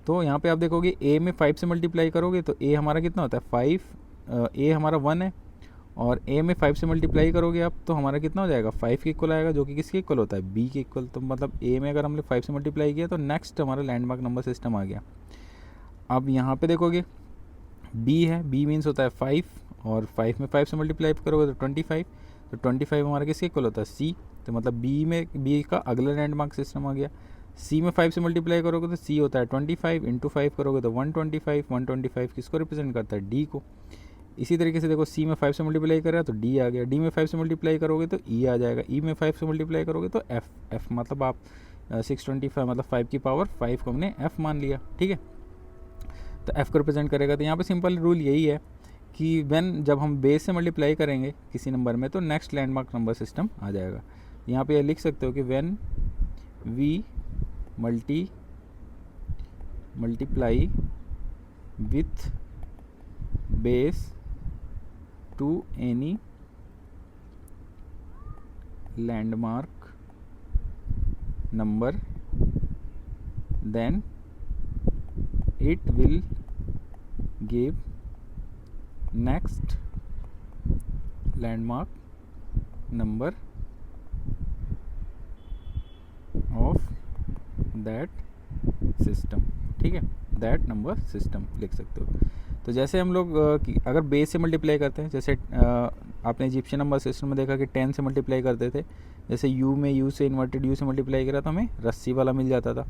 तो यहाँ पे आप देखोगे A में 5 से मल्टीप्लाई करोगे तो A हमारा कितना होता है 5, A हमारा 1 है, और A में 5 से मल्टीप्लाई करोगे आप तो हमारा कितना हो जाएगा 5 के इक्वल आएगा, जो कि किसके इक्वल होता है B के इक्वल। तो मतलब A में अगर हमने 5 से मल्टीप्लाई किया तो नेक्स्ट हमारा लैंडमार्क नंबर सिस्टम आ गया। अब यहाँ पे देखोगे B है, B मीन्स होता है 5, और 5 में 5 से मल्टीप्लाई करोगे तो 25, तो 25 हमारा किसके इक्वल होता है C, तो मतलब बी का अगला लैंडमार्क सिस्टम आ गया। सी में 5 से मल्टीप्लाई करोगे तो सी होता है 25, इंटू 5 करोगे तो 125। 125 किसको रिप्रेजेंट करता है? डी को। इसी तरीके से देखो सी में 5 से मल्टीप्लाई कर रहा है तो डी आ गया, डी में 5 से मल्टीप्लाई करोगे तो ई आ जाएगा, ई में 5 से मल्टीप्लाई करोगे तो एफ। एफ मतलब आप 625 मतलब 5 की पावर 5 को हमने एफ मान लिया, ठीक है। तो एफ को रिप्रेजेंट करेगा। तो यहाँ पे सिंपल रूल यही है कि जब हम बेस से मल्टीप्लाई करेंगे किसी नंबर में तो नेक्स्ट लैंडमार्क नंबर सिस्टम आ जाएगा। यहाँ पे लिख सकते हो कि when we multiply with base to any landmark number then it will give next landmark number of that system, ठीक है। दैट नंबर सिस्टम लिख सकते हो। तो जैसे हम लोग अगर बेस से मल्टीप्लाई करते हैं, जैसे आपने इजिप्शियन नंबर सिस्टम में देखा कि 10 से मल्टीप्लाई करते थे, जैसे यू में यू से इन्वर्टेड यू से मल्टीप्लाई करा तो हमें रस्सी वाला मिल जाता था।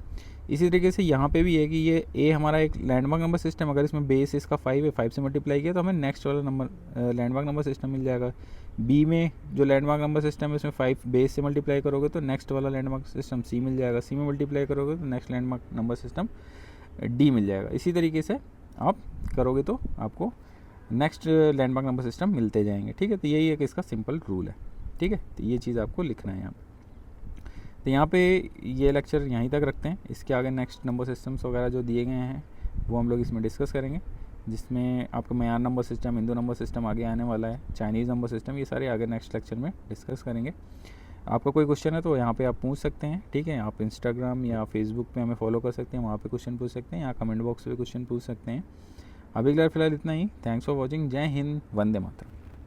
इसी तरीके से यहाँ पे भी है कि ये ए हमारा एक लैंडमार्क नंबर सिस्टम, अगर इसमें बेस इसका 5 है, 5 से मल्टीप्लाई किया तो हमें नेक्स्ट वाला नंबर लैंडमार्क नंबर सिस्टम मिल जाएगा। बी में जो लैंडमार्क नंबर सिस्टम है उसमें 5 बेस से मल्टीप्लाई करोगे तो नेक्स्ट वाला लैंडमार्क सिस्टम सी मिल जाएगा, सी में मल्टीप्लाई करोगे तो next landmark number system D मिल जाएगा। इसी तरीके से आप करोगे तो आपको नेक्स्ट लैंडमार्क नंबर सिस्टम मिलते जाएंगे, ठीक है। तो यही एक इसका सिंपल रूल है, ठीक है। तो ये चीज़ आपको लिखना है यहाँ पे। तो यहाँ पे ये लेक्चर यहीं तक रखते हैं। इसके आगे नेक्स्ट नंबर सिस्टम्स वगैरह जो दिए गए हैं वो हम लोग इसमें डिस्कस करेंगे, जिसमें आपका Mayan number system, Hindu number system आगे आने वाला है, चाइनीज़ नंबर सिस्टम, ये सारे आगे नेक्स्ट लेक्चर में डिस्कस करेंगे। आपका कोई क्वेश्चन है तो यहाँ पे आप पूछ सकते हैं, ठीक है। आप इंस्टाग्राम या फेसबुक पे हमें फॉलो कर सकते हैं, वहाँ पे क्वेश्चन पूछ सकते हैं, या कमेंट बॉक्स पे क्वेश्चन पूछ सकते हैं। अभी फिलहाल इतना ही। Thanks for watching. जय हिंद, वंदे मातरम।